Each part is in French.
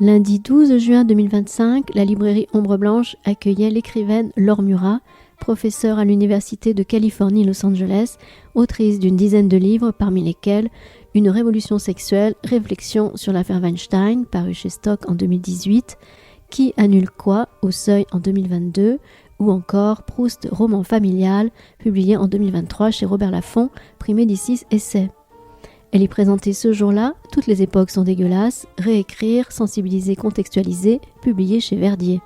Lundi 12 juin 2025, la librairie Ombre Blanche accueillait l'écrivaine Laure Murat, professeure à l'Université de Californie Los Angeles, autrice d'une dizaine de livres parmi lesquels Une révolution sexuelle, réflexion sur l'affaire Weinstein, paru chez Stock en 2018, Qui annule quoi, au Seuil en 2022, ou encore Proust, roman familial, publié en 2023 chez Robert Laffont, prix Médicis Essai. Elle y présentait ce jour-là Toutes les époques sont dégueulasses, réécrire, sensibiliser, contextualiser, publié chez Verdier.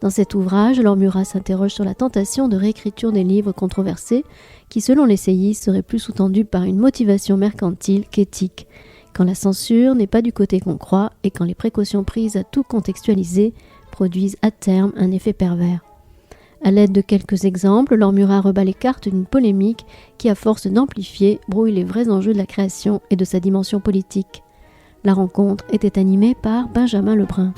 Dans cet ouvrage, Laure Murat s'interroge sur la tentation de réécriture des livres controversés qui, selon l'essayiste, seraient plus sous-tendus par une motivation mercantile qu'éthique, quand la censure n'est pas du côté qu'on croit et quand les précautions prises à tout contextualiser produisent à terme un effet pervers. À l'aide de quelques exemples, Laure Murat rebat les cartes d'une polémique qui, à force d'amplifier, brouille les vrais enjeux de la création et de sa dimension politique. La rencontre était animée par Benjamin Lebrun.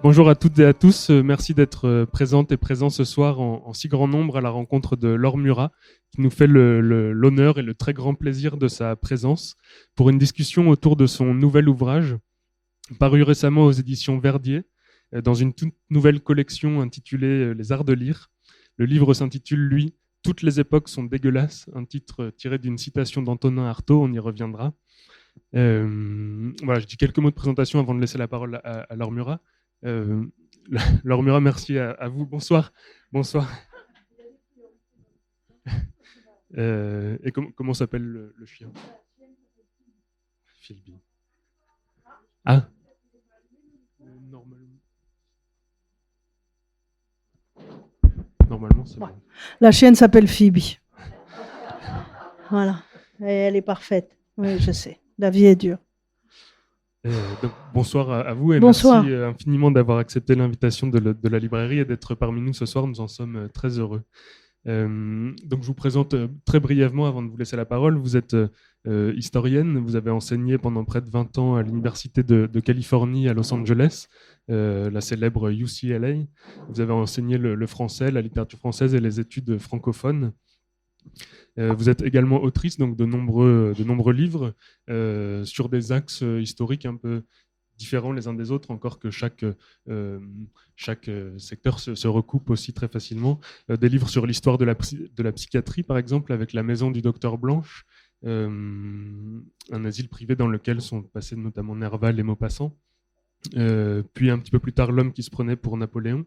Bonjour à toutes et à tous. Merci d'être présentes et présents ce soir en si grand nombre à la rencontre de Laure Murat, qui nous fait l'honneur et le très grand plaisir de sa présence pour une discussion autour de son nouvel ouvrage, paru récemment aux éditions Verdier, dans une toute nouvelle collection intitulée Les Arts de lire. Le livre s'intitule, lui, Toutes les époques sont dégueulasses, un titre tiré d'une citation d'Antonin Artaud, on y reviendra. Voilà, je dis quelques mots de présentation avant de laisser la parole à Laure Murat. Laure Murat, merci à vous. Bonsoir. Bonsoir. Et comment s'appelle le chien? Philby. Ah. Normalement, c'est bon. La chienne s'appelle Phoebe. Voilà. Et elle est parfaite. Oui, je sais. La vie est dure. Donc, bonsoir à vous et bonsoir. Merci infiniment d'avoir accepté l'invitation de la librairie et d'être parmi nous ce soir. Nous en sommes très heureux. Donc je vous présente très brièvement avant de vous laisser la parole. Vous êtes historienne, vous avez enseigné pendant près de 20 ans à l'Université de Californie à Los Angeles, la célèbre UCLA. Vous avez enseigné le français, la littérature française et les études francophones. Vous êtes également autrice donc, de nombreux livres sur des axes historiques un peu différents les uns des autres, encore que chaque secteur se recoupe aussi très facilement. Des livres sur l'histoire de la psychiatrie, par exemple, avec La Maison du Docteur Blanche, un asile privé dans lequel sont passés notamment Nerval et Maupassant. Puis un petit peu plus tard, L'homme qui se prenait pour Napoléon.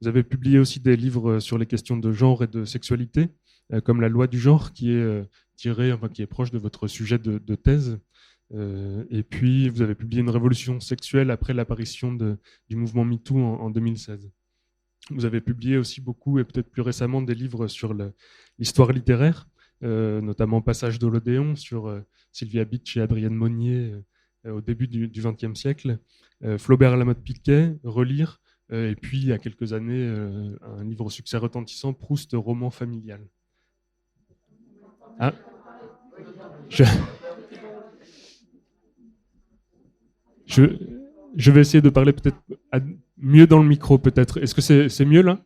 Vous avez publié aussi des livres sur les questions de genre et de sexualité, comme La loi du genre, qui est proche de votre sujet de thèse. Et puis, vous avez publié Une révolution sexuelle après l'apparition du mouvement MeToo en 2016. Vous avez publié aussi beaucoup, et peut-être plus récemment, des livres sur l'histoire littéraire, notamment Passage de l'Odéon, sur Sylvia Beach et Adrienne Monnier au début du XXe siècle, Flaubert Lamotte-Piquet, Relire, et puis, il y a quelques années, un livre au succès retentissant, Proust, roman familial. Ah, je vais essayer de parler peut-être mieux dans le micro, peut-être. Est-ce que c'est mieux là?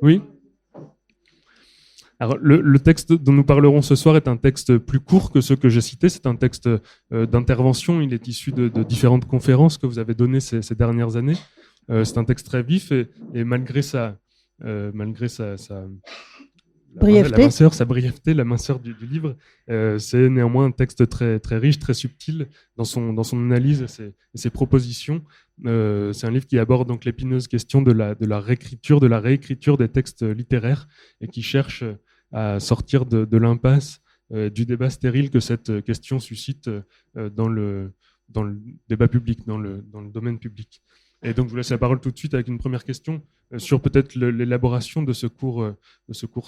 Oui. Alors, le texte dont nous parlerons ce soir est un texte plus court que ceux que j'ai cités. C'est un texte d'intervention. Il est issu de différentes conférences que vous avez données ces dernières années. C'est un texte très vif et malgré sa brièveté, la minceur du livre, c'est néanmoins un texte très, très riche, très subtil dans son analyse et ses propositions. C'est un livre qui aborde donc l'épineuse question de la réécriture des textes littéraires et qui cherche à sortir de l'impasse du débat stérile que cette question suscite dans le débat public, dans le domaine public. Et donc, je vous laisse la parole tout de suite avec une première question sur peut-être l'élaboration de ce court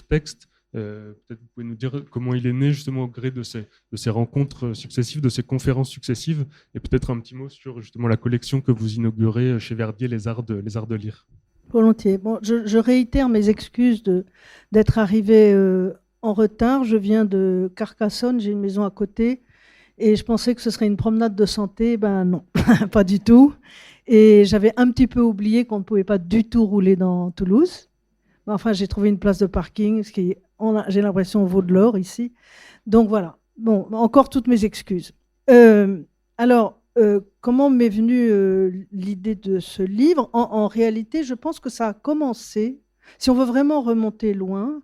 texte. Peut-être vous pouvez nous dire comment il est né justement au gré de ces rencontres successives, de ces conférences successives, et peut-être un petit mot sur justement la collection que vous inaugurez chez Verdier, les arts de lire. Volontiers. Bon, je réitère mes excuses d'être arrivée en retard. Je viens de Carcassonne, j'ai une maison à côté. Et je pensais que ce serait une promenade de santé. Ben non, pas du tout. Et j'avais un petit peu oublié qu'on ne pouvait pas du tout rouler dans Toulouse. Mais enfin, j'ai trouvé une place de parking, ce qui, j'ai l'impression, vaut de l'or ici. Donc voilà. Bon, encore toutes mes excuses. Alors, comment m'est venue l'idée de ce livre? En réalité, je pense que ça a commencé, si on veut vraiment remonter loin,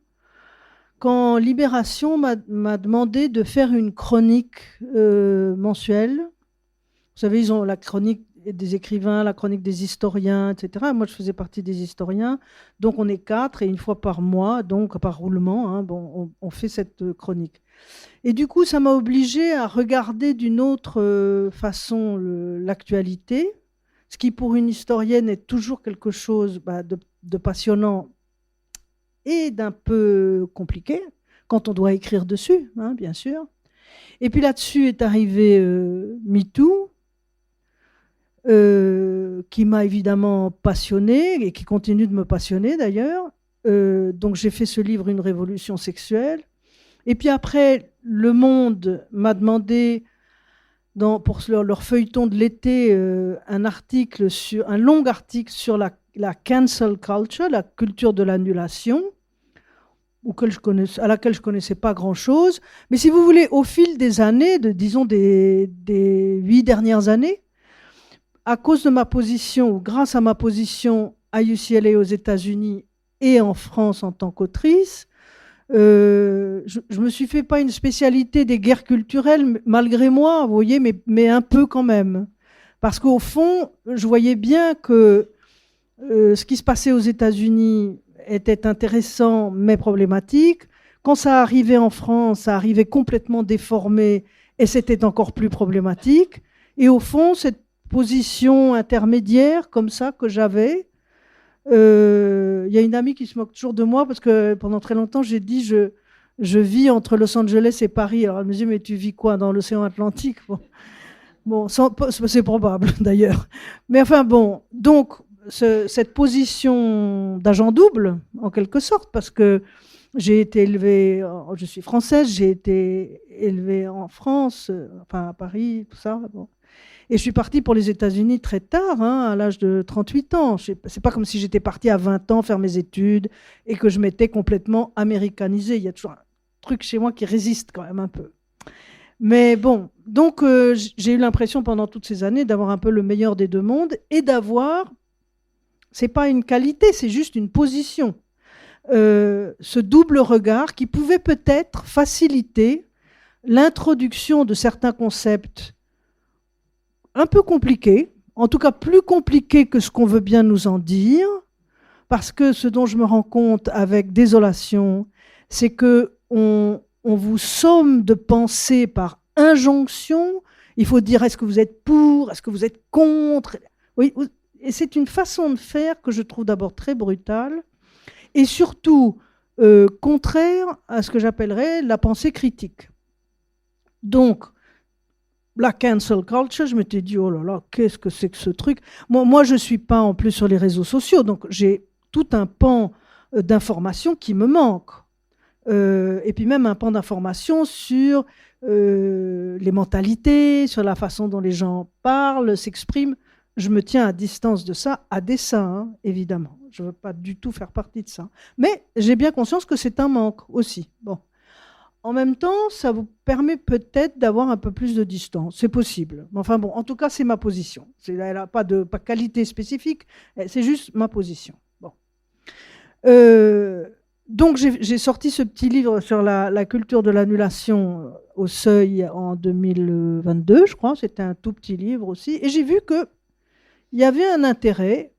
quand Libération m'a demandé de faire une chronique mensuelle. Vous savez, ils ont la chronique des écrivains, la chronique des historiens, etc. Moi, je faisais partie des historiens. Donc, on est 4 et une fois par mois, donc par roulement, hein, bon, on fait cette chronique. Et du coup, ça m'a obligée à regarder d'une autre façon l'actualité, ce qui, pour une historienne, est toujours quelque chose de passionnant et d'un peu compliqué, quand on doit écrire dessus, hein, bien sûr. Et puis là-dessus est arrivé MeToo, qui m'a évidemment passionnée et qui continue de me passionner d'ailleurs. Donc j'ai fait ce livre, Une révolution sexuelle. Et puis après, Le Monde m'a demandé, pour leur feuilleton de l'été, un long article sur la cancel culture, la culture de l'annulation, à laquelle je ne connaissais pas grand-chose. Mais si vous voulez, au fil des années, disons des 8 dernières années, à cause de ma position, ou grâce à ma position à UCLA aux États-Unis et en France en tant qu'autrice, je me suis fait pas une spécialité des guerres culturelles, malgré moi, vous voyez, mais un peu quand même. Parce qu'au fond, je voyais bien que ce qui se passait aux États-Unis était intéressant, mais problématique. Quand ça arrivait en France, ça arrivait complètement déformé, et c'était encore plus problématique. Et au fond, cette position intermédiaire, comme ça, que j'avais, y a une amie qui se moque toujours de moi parce que pendant très longtemps j'ai dit je vis entre Los Angeles et Paris. Alors elle me dit mais tu vis quoi, dans l'océan Atlantique? Bon, c'est probable d'ailleurs. Mais enfin bon, donc cette position d'agent double en quelque sorte, parce que j'ai été élevée, je suis française, j'ai été élevée en France, enfin à Paris, tout ça. Bon. Et je suis partie pour les États-Unis très tard, hein, à l'âge de 38 ans. C'est pas comme si j'étais partie à 20 ans faire mes études et que je m'étais complètement américanisée. Il y a toujours un truc chez moi qui résiste quand même un peu. Mais bon, donc j'ai eu l'impression pendant toutes ces années d'avoir un peu le meilleur des deux mondes et d'avoir, c'est pas une qualité, c'est juste une position. Ce double regard qui pouvait peut-être faciliter l'introduction de certains concepts un peu compliqué, en tout cas plus compliqué que ce qu'on veut bien nous en dire, parce que ce dont je me rends compte avec désolation, c'est qu'on vous somme de penser par injonction. Il faut dire est-ce que vous êtes pour, est-ce que vous êtes contre. Oui, et c'est une façon de faire que je trouve d'abord très brutale et surtout contraire à ce que j'appellerais la pensée critique. Donc, la cancel culture, je m'étais dit, oh là là, qu'est-ce que c'est que ce truc? Moi, je ne suis pas en plus sur les réseaux sociaux, donc j'ai tout un pan d'informations qui me manque. Et puis même un pan d'informations sur les mentalités, sur la façon dont les gens parlent, s'expriment. Je me tiens à distance de ça, à dessein, hein, évidemment. Je ne veux pas du tout faire partie de ça. Mais j'ai bien conscience que c'est un manque aussi. Bon. En même temps, ça vous permet peut-être d'avoir un peu plus de distance. C'est possible. Enfin bon, en tout cas, c'est ma position. Elle n'a pas de qualité spécifique, c'est juste ma position. Bon. Donc j'ai sorti ce petit livre sur la culture de l'annulation au Seuil en 2022, je crois. C'était un tout petit livre aussi. Et j'ai vu qu'il y avait un intérêt.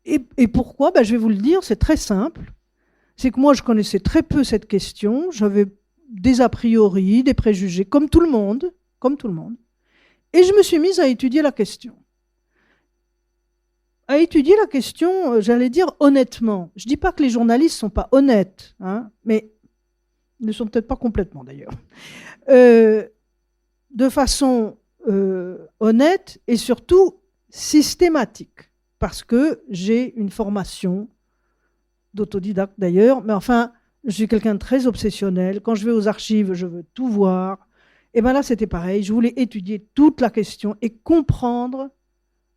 Et pourquoi? Je vais vous le dire, c'est très simple. C'est que moi, je connaissais très peu cette question. J'avais des a priori, des préjugés, comme tout le monde. Et je me suis mise à étudier la question. J'allais dire honnêtement. Je ne dis pas que les journalistes ne sont pas honnêtes, hein, mais ils ne sont peut-être pas complètement d'ailleurs. De façon honnête et surtout systématique, parce que j'ai une formation d'autodidacte d'ailleurs, mais enfin, je suis quelqu'un de très obsessionnel. Quand je vais aux archives, je veux tout voir. Et bien là, c'était pareil. Je voulais étudier toute la question et comprendre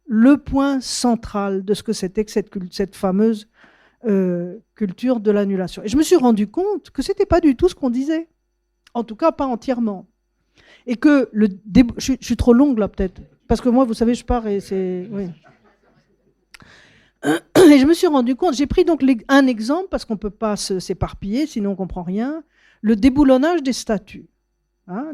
le point central de ce que c'était que cette fameuse culture de l'annulation. Et je me suis rendu compte que ce n'était pas du tout ce qu'on disait. En tout cas, pas entièrement. Et que je suis trop longue là, peut-être. Parce que moi, vous savez, je pars et c'est... Oui. Et je me suis rendu compte, j'ai pris donc un exemple, parce qu'on ne peut pas s'éparpiller, sinon on ne comprend rien, le déboulonnage des statues.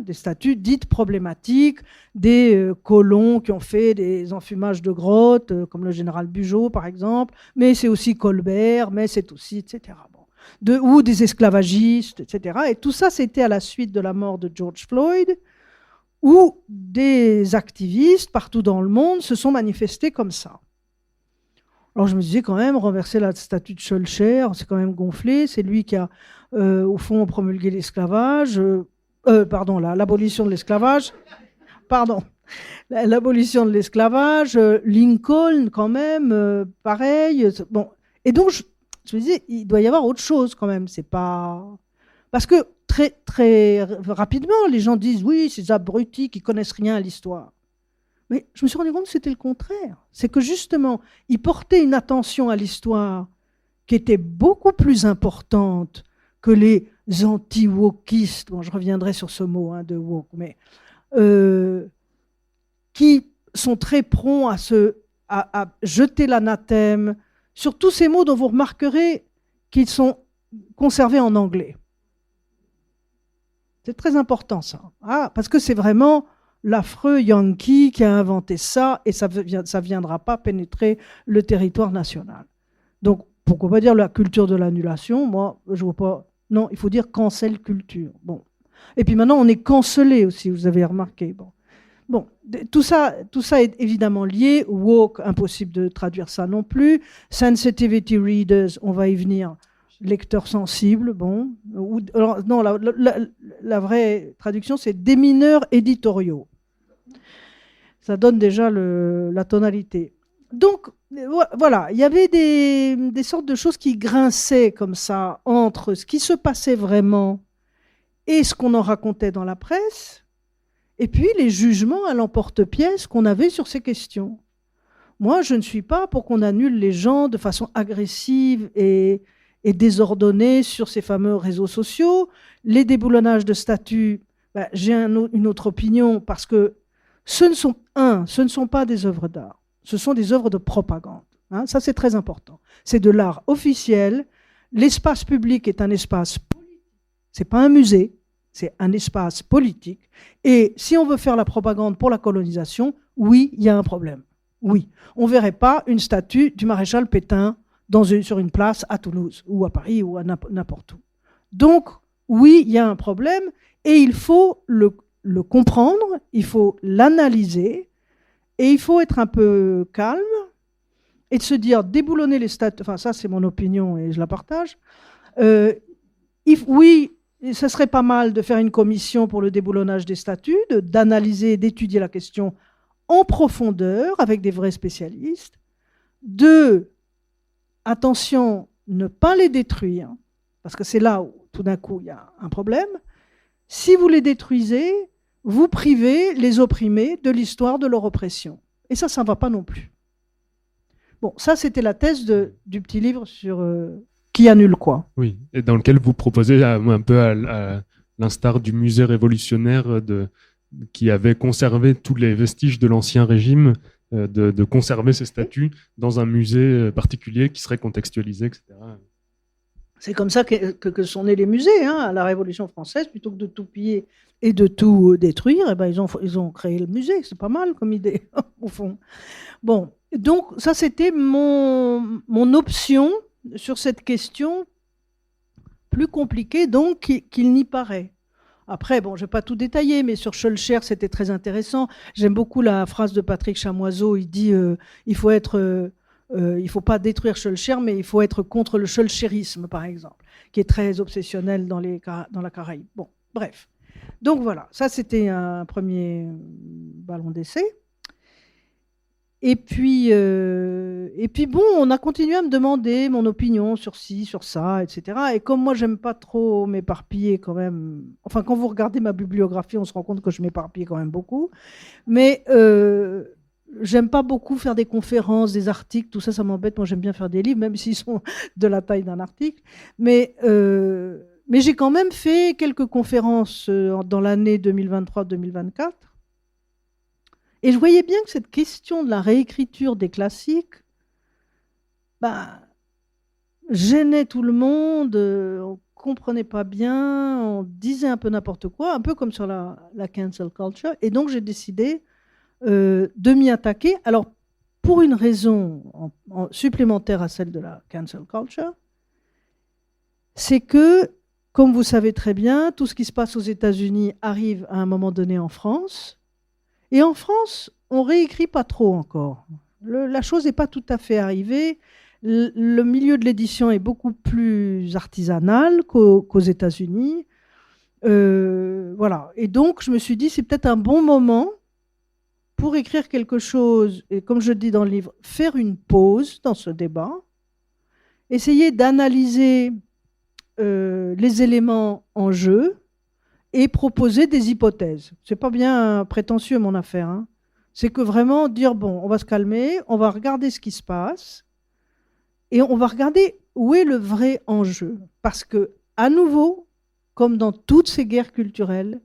Des statues dites problématiques, des colons qui ont fait des enfumages de grottes, comme le général Bugeaud par exemple, mais c'est aussi Colbert, mais c'est aussi, etc. Bon. Ou des esclavagistes, etc. Et tout ça, c'était à la suite de la mort de George Floyd, où des activistes partout dans le monde se sont manifestés comme ça. Alors je me disais quand même, renverser la statue de Schœlcher, c'est quand même gonflé, c'est lui qui a, au fond, promulgué l'esclavage... l'abolition de l'esclavage. L'abolition de l'esclavage. Lincoln, quand même, pareil. Bon. Et donc, je me disais, il doit y avoir autre chose, quand même. C'est pas... Parce que très, très rapidement, les gens disent, oui, ces abrutis qui connaissent rien à l'histoire. Mais je me suis rendu compte que c'était le contraire. C'est que, justement, ils portaient une attention à l'histoire qui était beaucoup plus importante que les anti-wokistes, bon, je reviendrai sur ce mot de woke, mais qui sont très prompts à jeter l'anathème sur tous ces mots dont vous remarquerez qu'ils sont conservés en anglais. C'est très important ça, parce que c'est vraiment l'affreux Yankee qui a inventé ça et ça ne viendra pas pénétrer le territoire national. Donc, pourquoi pas dire la culture de l'annulation? Moi, je vois pas... Non, il faut dire cancel culture. Bon. Et puis maintenant, on est cancellé aussi, vous avez remarqué. Bon. Tout ça est évidemment lié. Woke, impossible de traduire ça non plus. Sensitivity readers, on va y venir. Lecteurs sensibles, bon. Alors, non, la vraie traduction, c'est démineurs éditoriaux. Ça donne déjà la tonalité. Donc, voilà, il y avait des sortes de choses qui grinçaient comme ça entre ce qui se passait vraiment et ce qu'on en racontait dans la presse, et puis les jugements à l'emporte-pièce qu'on avait sur ces questions. Moi, je ne suis pas pour qu'on annule les gens de façon agressive et désordonnée sur ces fameux réseaux sociaux. Les déboulonnages de statues, j'ai une autre opinion, parce que ce ne sont pas des œuvres d'art. Ce sont des œuvres de propagande. Ça, c'est très important. C'est de l'art officiel. L'espace public est un espace politique. Ce n'est pas un musée, c'est un espace politique. Et si on veut faire la propagande pour la colonisation, oui, il y a un problème. Oui. On ne verrait pas une statue du maréchal Pétain sur une place à Toulouse, ou à Paris, ou à n'importe où. Donc, oui, il y a un problème, et il faut le comprendre, il faut l'analyser, et il faut être un peu calme et de se dire, déboulonner les statues, enfin ça c'est mon opinion et je la partage, oui, ce serait pas mal de faire une commission pour le déboulonnage des statues, d'analyser, d'étudier la question en profondeur avec des vrais spécialistes. 2, attention, ne pas les détruire, parce que c'est là où tout d'un coup il y a un problème. Si vous les détruisez, vous privez les opprimés de l'histoire de leur oppression. Et ça ne va pas non plus. Bon, ça, c'était la thèse du petit livre sur qui annule quoi. Oui, et dans lequel vous proposez un peu à l'instar du musée révolutionnaire qui avait conservé tous les vestiges de l'ancien régime, de conserver ces statues dans un musée particulier qui serait contextualisé, etc. C'est comme ça que sont nés les musées, à la Révolution française. Plutôt que de tout piller et de tout détruire, eh ben, ils ont créé le musée. C'est pas mal comme idée, au fond. Bon, donc ça, c'était mon option sur cette question plus compliquée donc qu'il n'y paraît. Après, bon, je ne vais pas tout détailler, mais sur Schœlcher, c'était très intéressant. J'aime beaucoup la phrase de Patrick Chamoiseau. Il dit il ne faut pas détruire Schœlcher, mais il faut être contre le schœlcherisme, par exemple, qui est très obsessionnel dans la Caraïbe. Bon, bref. Donc voilà, ça c'était un premier ballon d'essai. Et puis bon, on a continué à me demander mon opinion sur ci, sur ça, etc. Et comme moi, j'aime pas trop m'éparpiller quand même. Enfin, quand vous regardez ma bibliographie, on se rend compte que je m'éparpille quand même beaucoup. Mais j'aime pas beaucoup faire des conférences, des articles, tout ça, ça m'embête. Moi, j'aime bien faire des livres, même s'ils sont de la taille d'un article. Mais j'ai quand même fait quelques conférences dans l'année 2023-2024. Et je voyais bien que cette question de la réécriture des classiques gênait tout le monde, on ne comprenait pas bien, on disait un peu n'importe quoi, un peu comme sur la cancel culture. Et donc j'ai décidé de m'y attaquer. Alors, pour une raison supplémentaire à celle de la cancel culture, c'est que, comme vous savez très bien, tout ce qui se passe aux États-Unis arrive à un moment donné en France. Et en France, on réécrit pas trop encore. La chose n'est pas tout à fait arrivée. Le milieu de l'édition est beaucoup plus artisanal qu'aux États-Unis. Voilà. Et donc, je me suis dit, c'est peut-être un bon moment pour écrire quelque chose, et comme je dis dans le livre, faire une pause dans ce débat, essayer d'analyser les éléments en jeu, et proposer des hypothèses. C'est pas bien prétentieux, mon affaire. Hein. C'est que vraiment dire, bon, on va se calmer, on va regarder ce qui se passe, et on va regarder où est le vrai enjeu. Parce que, à nouveau, comme dans toutes ces guerres culturelles,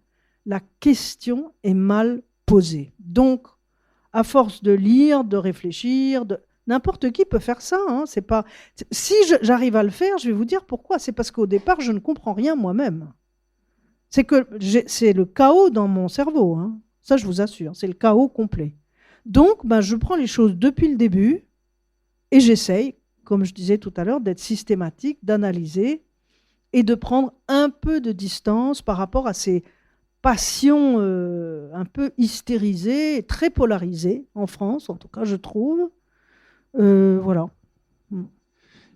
la question est mal posée. Donc, à force de lire, de réfléchir, n'importe qui peut faire ça. Hein. C'est pas... Si j'arrive à le faire, je vais vous dire pourquoi. C'est parce qu'au départ, je ne comprends rien moi-même. C'est le chaos dans mon cerveau, hein. Ça je vous assure, c'est le chaos complet. Donc je prends les choses depuis le début et j'essaye, comme je disais tout à l'heure, d'être systématique, d'analyser et de prendre un peu de distance par rapport à ces passions un peu hystérisées, très polarisées en France, en tout cas je trouve. Voilà.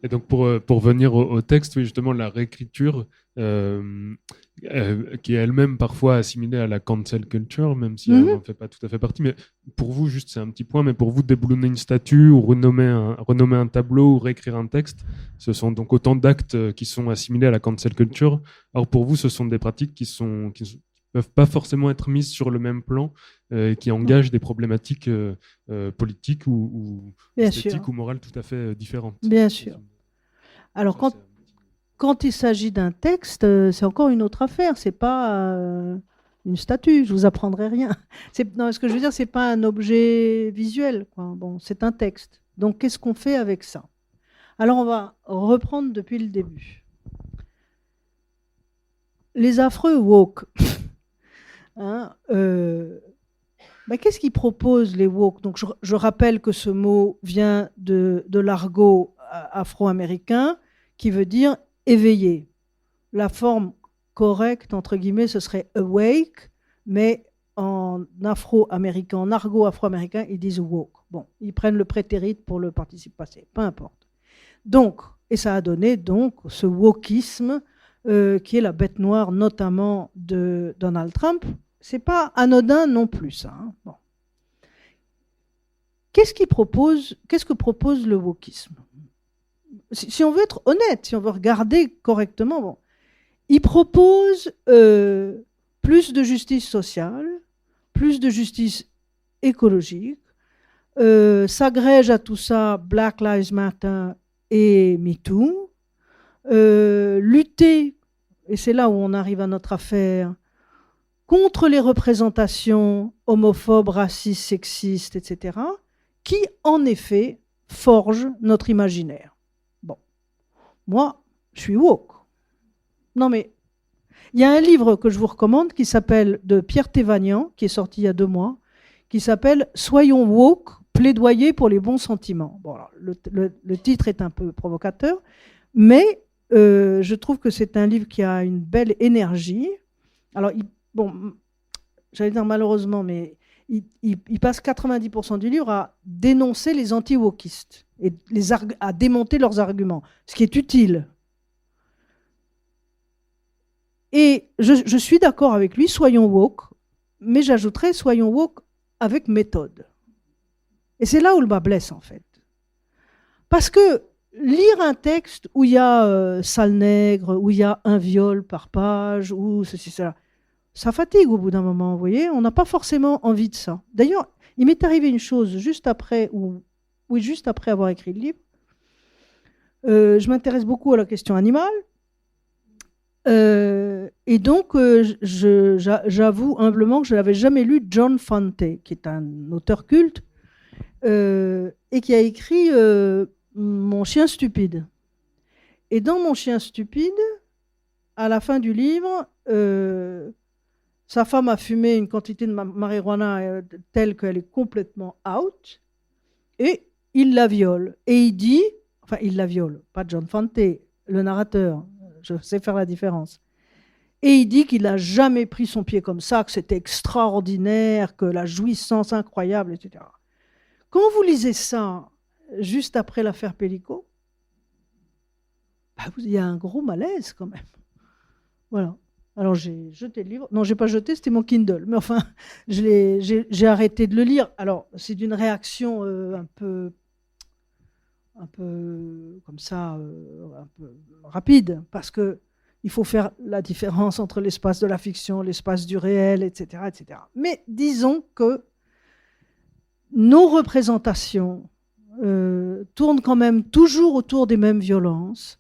Et donc pour venir au texte, oui, justement, la réécriture, qui est elle-même parfois assimilée à la cancel culture, même si elle n'en fait pas tout à fait partie. Mais pour vous, juste c'est un petit point, mais pour vous, déboulonner une statue ou renommer un tableau ou réécrire un texte, ce sont donc autant d'actes qui sont assimilés à la cancel culture. Alors pour vous, ce sont des pratiques qui peuvent pas forcément être mises sur le même plan, qui engagent des problématiques politiques ou esthétiques ou morales tout à fait différentes. Bien sûr. Alors quand il s'agit d'un texte, c'est encore une autre affaire. C'est pas une statue. Je vous apprendrai rien. Non, ce que je veux dire, c'est pas un objet visuel, quoi. Bon, c'est un texte. Donc qu'est-ce qu'on fait avec ça? Alors on va reprendre depuis le début. Les affreux woke. Hein, qu'est-ce qu'ils proposent, les woke? Donc, je rappelle que ce mot vient de l'argot afro-américain qui veut dire éveillé. La forme correcte, entre guillemets, ce serait awake, mais en afro-américain, en argot afro-américain, ils disent woke. Bon, ils prennent le prétérit pour le participe passé, peu importe. Donc, et ça a donné donc ce wokisme qui est la bête noire notamment de Donald Trump. C'est pas anodin non plus, ça. Hein. Bon. Qu'est-ce que propose le wokisme? Si on veut être honnête, si on veut regarder correctement, bon, il propose plus de justice sociale, plus de justice écologique, s'agrège à tout ça Black Lives Matter et MeToo, lutter, et c'est là où on arrive à notre affaire, contre les représentations homophobes, racistes, sexistes, etc., qui, en effet, forgent notre imaginaire. Bon, moi, je suis woke. Non, mais il y a un livre que je vous recommande qui s'appelle, de Pierre Thévagnan, qui est sorti il y a 2 mois, qui s'appelle « Soyons woke, plaidoyer pour les bons sentiments ». Bon, alors, le titre est un peu provocateur, mais je trouve que c'est un livre qui a une belle énergie. Alors, bon, j'allais dire malheureusement, mais il passe 90% du livre à dénoncer les anti-wokistes et à démonter leurs arguments, ce qui est utile. Et je suis d'accord avec lui, soyons woke, mais j'ajouterais soyons woke avec méthode. Et c'est là où le bas blesse, en fait. Parce que lire un texte où il y a sale nègre, où il y a un viol par page, ou ceci, cela, ça fatigue au bout d'un moment, vous voyez. On n'a pas forcément envie de ça. D'ailleurs, il m'est arrivé une chose juste après, juste après avoir écrit le livre. Je m'intéresse beaucoup à la question animale. Et donc, j'avoue humblement que je n'avais jamais lu John Fante, qui est un auteur culte, et qui a écrit Mon chien stupide. Et dans Mon chien stupide, à la fin du livre, sa femme a fumé une quantité de marijuana telle qu'elle est complètement out, et il la viole. Et il dit, enfin il la viole, pas John Fante, le narrateur, je sais faire la différence. Et il dit qu'il n'a jamais pris son pied comme ça, que c'était extraordinaire, que la jouissance incroyable, etc. Quand vous lisez ça, juste après l'affaire Pellico, il y a un gros malaise quand même. Voilà. Alors j'ai jeté le livre. Non, j'ai pas jeté, c'était mon Kindle. Mais enfin, j'ai arrêté de le lire. Alors c'est d'une réaction un peu comme ça, un peu rapide, parce que il faut faire la différence entre l'espace de la fiction, l'espace du réel, etc., etc. Mais disons que nos représentations tournent quand même toujours autour des mêmes violences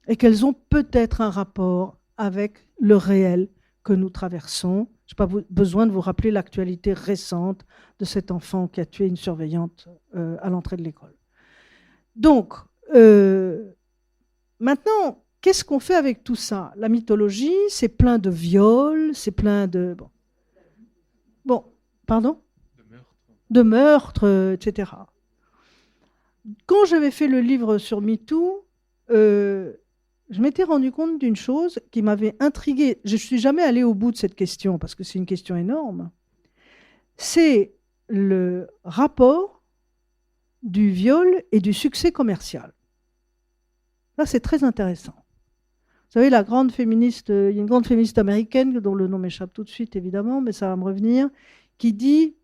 et qu'elles ont peut-être un rapport avec le réel que nous traversons. Je n'ai pas besoin de vous rappeler l'actualité récente de cet enfant qui a tué une surveillante à l'entrée de l'école. Donc, maintenant, qu'est-ce qu'on fait avec tout ça? La mythologie, c'est plein de viols, c'est plein de... Bon, pardon? De meurtres, etc. Quand j'avais fait le livre sur MeToo, je m'étais rendu compte d'une chose qui m'avait intriguée. Je ne suis jamais allée au bout de cette question, parce que c'est une question énorme. C'est le rapport du viol et du succès commercial. Là, c'est très intéressant. Vous savez, la grande féministe, il y a une grande féministe américaine, dont le nom m'échappe tout de suite, évidemment, mais ça va me revenir, qui dit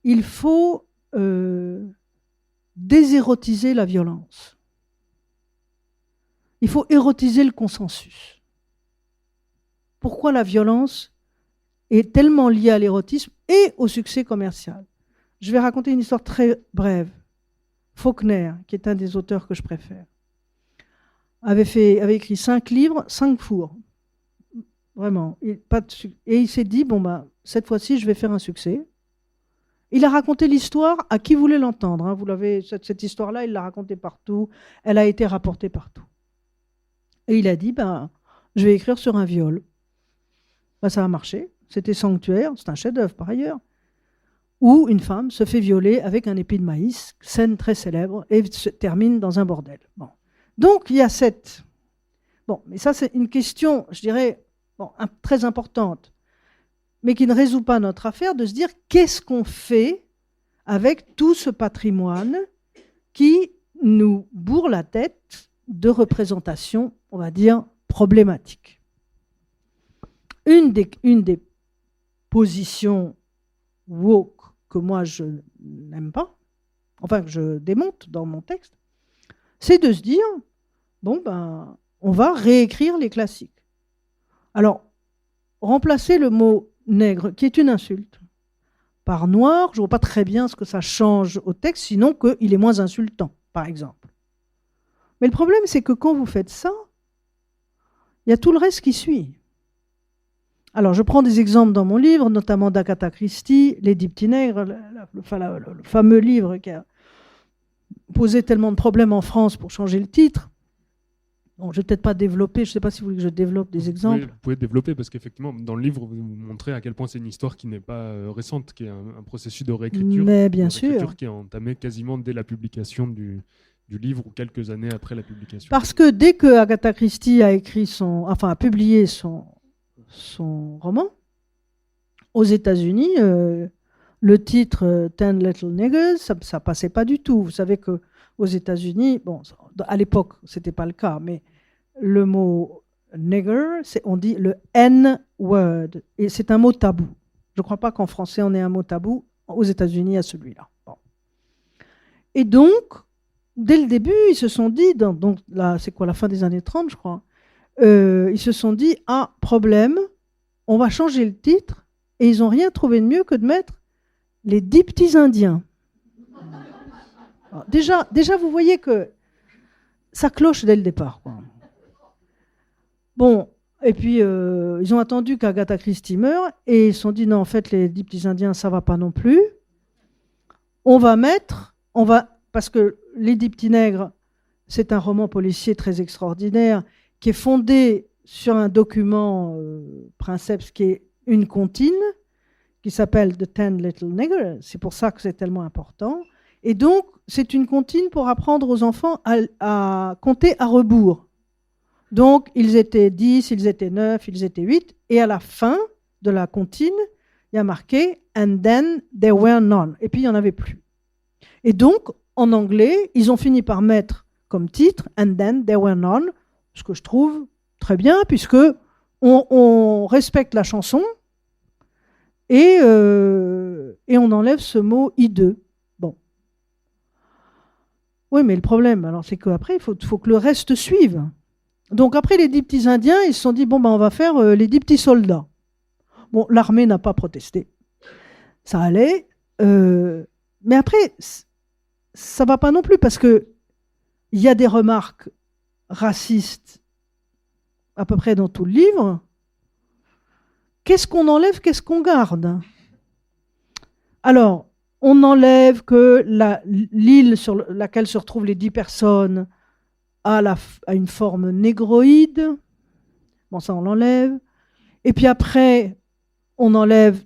il faut désérotiser la violence. Il faut érotiser le consensus. Pourquoi la violence est tellement liée à l'érotisme et au succès commercial? Je vais raconter une histoire très brève. Faulkner, qui est un des auteurs que je préfère, avait écrit 5 livres, 5 fours. Vraiment. Et il s'est dit, cette fois-ci, je vais faire un succès. Il a raconté l'histoire à qui voulait l'entendre. Hein. Vous l'avez, cette histoire-là, il l'a racontée partout. Elle a été rapportée partout. Et il a dit, je vais écrire sur un viol. Ça a marché. C'était Sanctuaire, c'est un chef-d'œuvre par ailleurs, où une femme se fait violer avec un épi de maïs, scène très célèbre, et se termine dans un bordel. Bon. Donc, il y a cette... Bon, mais ça, c'est une question, je dirais, très importante, mais qui ne résout pas notre affaire, de se dire qu'est-ce qu'on fait avec tout ce patrimoine qui nous bourre la tête de représentations, on va dire, problématiques. Une des positions woke que moi je n'aime pas, enfin que je démonte dans mon texte, c'est de se dire, on va réécrire les classiques. Alors, remplacer le mot nègre, qui est une insulte, par noir, je ne vois pas très bien ce que ça change au texte, sinon qu'il est moins insultant, par exemple. Mais le problème, c'est que quand vous faites ça, il y a tout le reste qui suit. Alors, je prends des exemples dans mon livre, notamment d'Agatha Christie, Les 10 petits nègres, le fameux livre qui a posé tellement de problèmes en France pour changer le titre. Bon, je ne vais peut-être pas développer, je ne sais pas si vous voulez que je développe des exemples. Vous pouvez développer, parce qu'effectivement, dans le livre, vous montrez à quel point c'est une histoire qui n'est pas récente, qui est un processus de réécriture. Mais bien sûr. Qui est entamé quasiment dès la publication du livre ou quelques années après la publication. Parce que dès que Agatha Christie a publié son roman, aux États-Unis, le titre Ten Little Niggers, ça passait pas du tout. Vous savez qu'aux États-Unis, à l'époque, c'était pas le cas, mais le mot nigger, on dit le N-word, et c'est un mot tabou. Je ne crois pas qu'en français, on ait un mot tabou. aux États-Unis à celui-là. Bon. Et donc, dès le début, ils se sont dit, donc là, c'est quoi, la fin des années 30, je crois, ils se sont dit, ah, problème, on va changer le titre, et ils n'ont rien trouvé de mieux que de mettre les 10 petits Indiens. Alors, déjà, vous voyez que ça cloche dès le départ, quoi. Bon, et puis ils ont attendu qu'Agatha Christie meure, et ils se sont dit, non, en fait, les 10 petits Indiens, ça va pas non plus. Parce que Les 10 petits nègres, c'est un roman policier très extraordinaire, qui est fondé sur un document princeps qui est une comptine, qui s'appelle The 10 Little Nigger. C'est pour ça que c'est tellement important. Et donc, c'est une comptine pour apprendre aux enfants à compter à rebours. Donc, ils étaient 10, ils étaient 9, ils étaient 8. Et à la fin de la comptine, il y a marqué « And then there were none ». Et puis, il n'y en avait plus. Et donc, en anglais, ils ont fini par mettre comme titre « And then there were none », ce que je trouve très bien, puisque on respecte la chanson et on enlève ce mot hideux. Bon. Oui, mais le problème, alors, c'est qu'après, il faut que le reste suive. Donc après les 10 petits Indiens, ils se sont dit, bon, ben, on va faire les 10 petits soldats. Bon, l'armée n'a pas protesté. Ça allait. Mais après, ça va pas non plus, parce qu'il y a des remarques racistes à peu près dans tout le livre. Qu'est-ce qu'on enlève, qu'est-ce qu'on garde? Alors, on enlève que l'île sur laquelle se retrouvent les 10 personnes a une forme négroïde. Bon, ça, on l'enlève. Et puis après, on enlève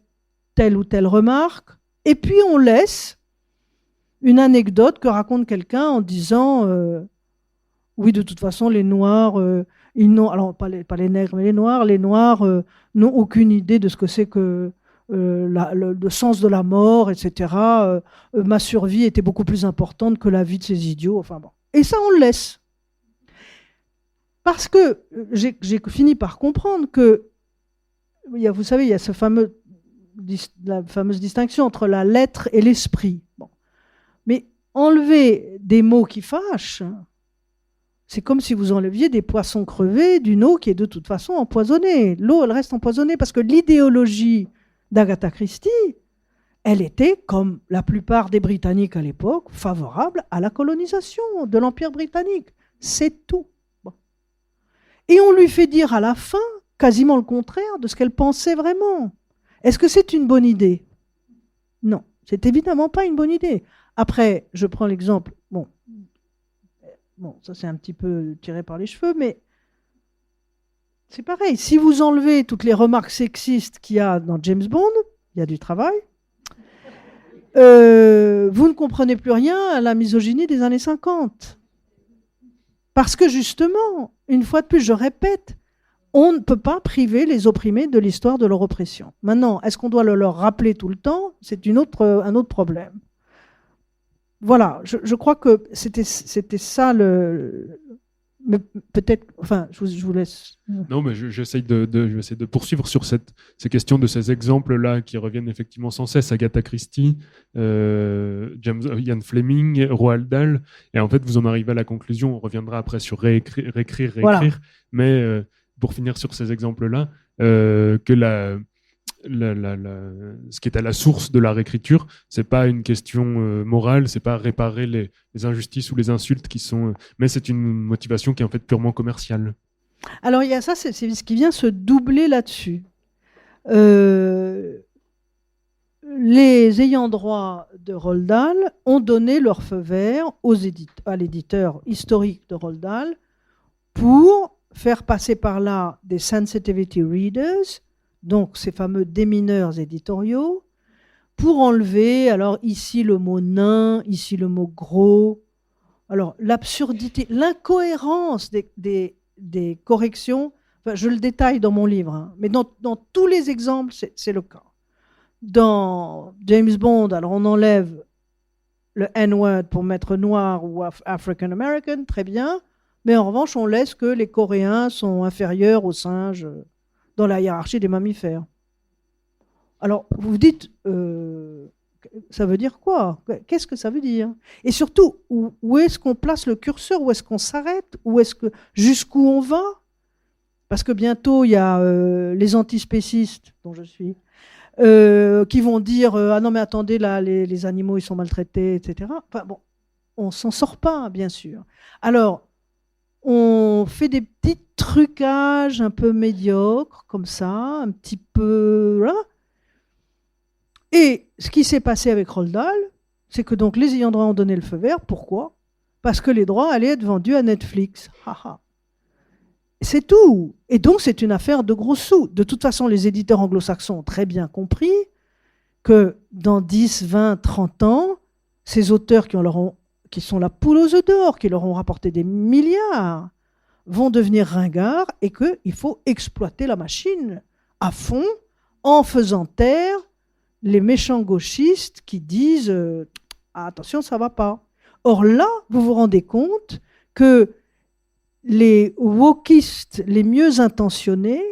telle ou telle remarque. Et puis, on laisse une anecdote que raconte quelqu'un en disant oui, de toute façon, les Noirs, ils n'ont, alors pas les nègres, mais les Noirs n'ont aucune idée de ce que c'est que le sens de la mort, etc. Ma survie était beaucoup plus importante que la vie de ces idiots. Enfin bon. Et ça, on le laisse. Parce que j'ai fini par comprendre que, vous savez, il y a la fameuse distinction entre la lettre et l'esprit. Bon. Mais enlever des mots qui fâchent, c'est comme si vous enleviez des poissons crevés d'une eau qui est de toute façon empoisonnée. L'eau, elle reste empoisonnée parce que l'idéologie d'Agatha Christie, elle était, comme la plupart des Britanniques à l'époque, favorable à la colonisation de l'Empire britannique. C'est tout. Bon. Et on lui fait dire à la fin quasiment le contraire de ce qu'elle pensait vraiment. Est-ce que c'est une bonne idée? Non, c'est évidemment pas une bonne idée. Après, je prends l'exemple, bon, ça c'est un petit peu tiré par les cheveux, mais c'est pareil. Si vous enlevez toutes les remarques sexistes qu'il y a dans James Bond, il y a du travail, vous ne comprenez plus rien à la misogynie des années 50. Parce que justement, une fois de plus, je répète, on ne peut pas priver les opprimés de l'histoire de leur oppression. Maintenant, est-ce qu'on doit le leur rappeler tout le temps? C'est un autre problème. Voilà, je crois que c'était ça mais peut-être, enfin, je vous laisse. Non, mais j'essaie de poursuivre sur ces questions de ces exemples-là qui reviennent effectivement sans cesse. Agatha Christie, Ian Fleming, Roald Dahl. Et en fait, vous en arrivez à la conclusion. On reviendra après sur réécrire. Voilà. Mais pour finir sur ces exemples-là, que ce qui est à la source de la réécriture, c'est pas une question morale, c'est pas réparer les injustices ou les insultes qui sont, mais c'est une motivation qui est en fait purement commerciale. Alors il y a ça, c'est ce qui vient se doubler là-dessus. Les ayants droit de Roald Dahl ont donné leur feu vert à l'éditeur historique de Roald Dahl pour faire passer par là des sensitivity readers, donc ces fameux démineurs éditoriaux, pour enlever, alors ici le mot nain, ici le mot gros, alors l'absurdité, l'incohérence des corrections, enfin, je le détaille dans mon livre, hein, mais dans tous les exemples, c'est le cas. Dans James Bond, alors on enlève le N-word pour mettre noir ou African American, très bien, mais en revanche, on laisse que les Coréens sont inférieurs aux singes dans la hiérarchie des mammifères. Alors, vous vous dites, Ça veut dire quoi? Qu'est-ce que ça veut dire? Et surtout, où est-ce qu'on place le curseur? Où est-ce qu'on s'arrête? Jusqu'où on va? Parce que bientôt, il y a les antispécistes, dont je suis, qui vont dire ah non mais attendez, là, les animaux, ils sont maltraités, etc. Enfin bon, on s'en sort pas, bien sûr. Alors, on fait des petits trucages un peu médiocres, comme ça, un petit peu... Là. Et ce qui s'est passé avec Roald Dahl, c'est que donc les ayants droit ont donné le feu vert. Pourquoi? Parce que les droits allaient être vendus à Netflix. C'est tout. Et donc, c'est une affaire de gros sous. De toute façon, les éditeurs anglo-saxons ont très bien compris que dans 10, 20, 30 ans, ces auteurs qui sont la poule aux œufs d'or, qui leur ont rapporté des milliards, vont devenir ringards et qu'il faut exploiter la machine à fond en faisant taire les méchants gauchistes qui disent attention, ça ne va pas. Or là, vous vous rendez compte que les wokistes les mieux intentionnés,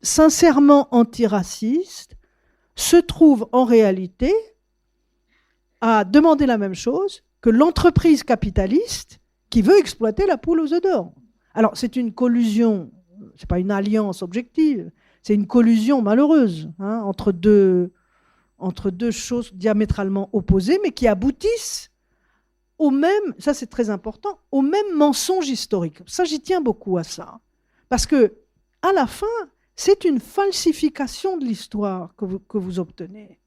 sincèrement antiracistes, se trouvent en réalité à demander la même chose que l'entreprise capitaliste qui veut exploiter la poule aux œufs d'or. Alors, c'est une collusion, ce n'est pas une alliance objective, c'est une collusion malheureuse entre deux choses diamétralement opposées, mais qui aboutissent au même, ça c'est très important, au même mensonge historique. Ça, j'y tiens beaucoup à ça. Parce que, à la fin, c'est une falsification de l'histoire que vous obtenez.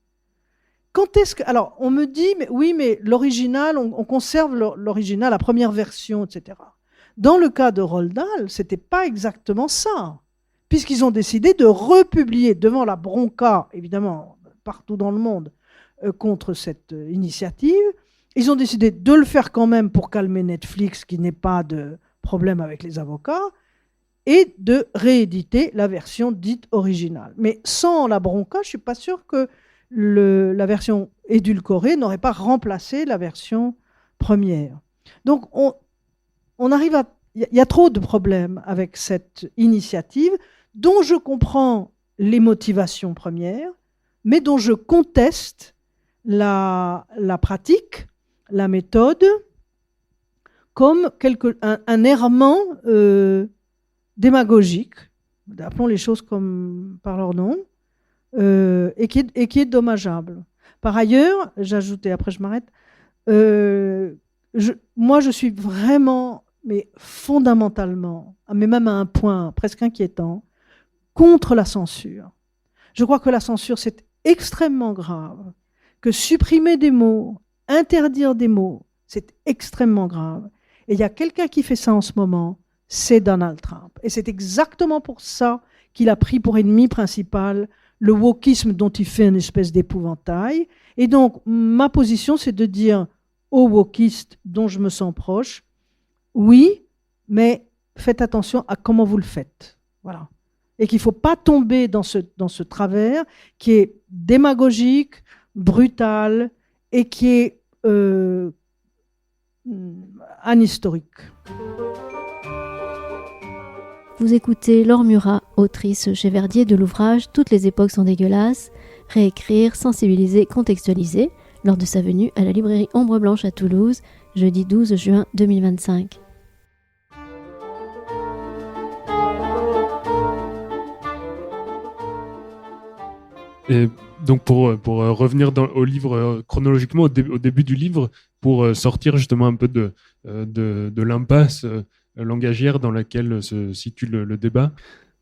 Quand est-ce que... Alors, on me dit, mais oui, mais l'original, on conserve l'original, la première version, etc. Dans le cas de Roald Dahl, ce n'était pas exactement ça, puisqu'ils ont décidé de republier devant la bronca, évidemment, partout dans le monde, contre cette initiative. Ils ont décidé de le faire quand même pour calmer Netflix, qui n'ait pas de problème avec les avocats, et de rééditer la version dite originale. Mais sans la bronca, je ne suis pas sûre que la version édulcorée n'aurait pas remplacé la version première. Donc, on arrive à... Il y a trop de problèmes avec cette initiative, dont je comprends les motivations premières, mais dont je conteste la pratique, la méthode, comme un errement démagogique, appelons les choses par leur nom, et qui est dommageable. Par ailleurs, j'ajoutais, après je m'arrête, moi je suis vraiment, mais fondamentalement, mais même à un point presque inquiétant, contre la censure. Je crois que la censure, c'est extrêmement grave, que supprimer des mots, interdire des mots, c'est extrêmement grave. Et il y a quelqu'un qui fait ça en ce moment, c'est Donald Trump. Et c'est exactement pour ça qu'il a pris pour ennemi principal le wokisme dont il fait une espèce d'épouvantail. Et donc, ma position, c'est de dire aux wokistes dont je me sens proche, oui, mais faites attention à comment vous le faites. Voilà. Et qu'il ne faut pas tomber dans ce travers qui est démagogique, brutal et qui est anhistorique. Vous écoutez Laure Murat, autrice chez Verdier de l'ouvrage « Toutes les époques sont dégueulasses », réécrire, sensibiliser, contextualiser, lors de sa venue à la librairie Ombre Blanche à Toulouse, jeudi 12 juin 2025. Et donc pour revenir au livre chronologiquement au début du livre, pour sortir justement un peu de l'impasse langagière dans laquelle se situe le débat.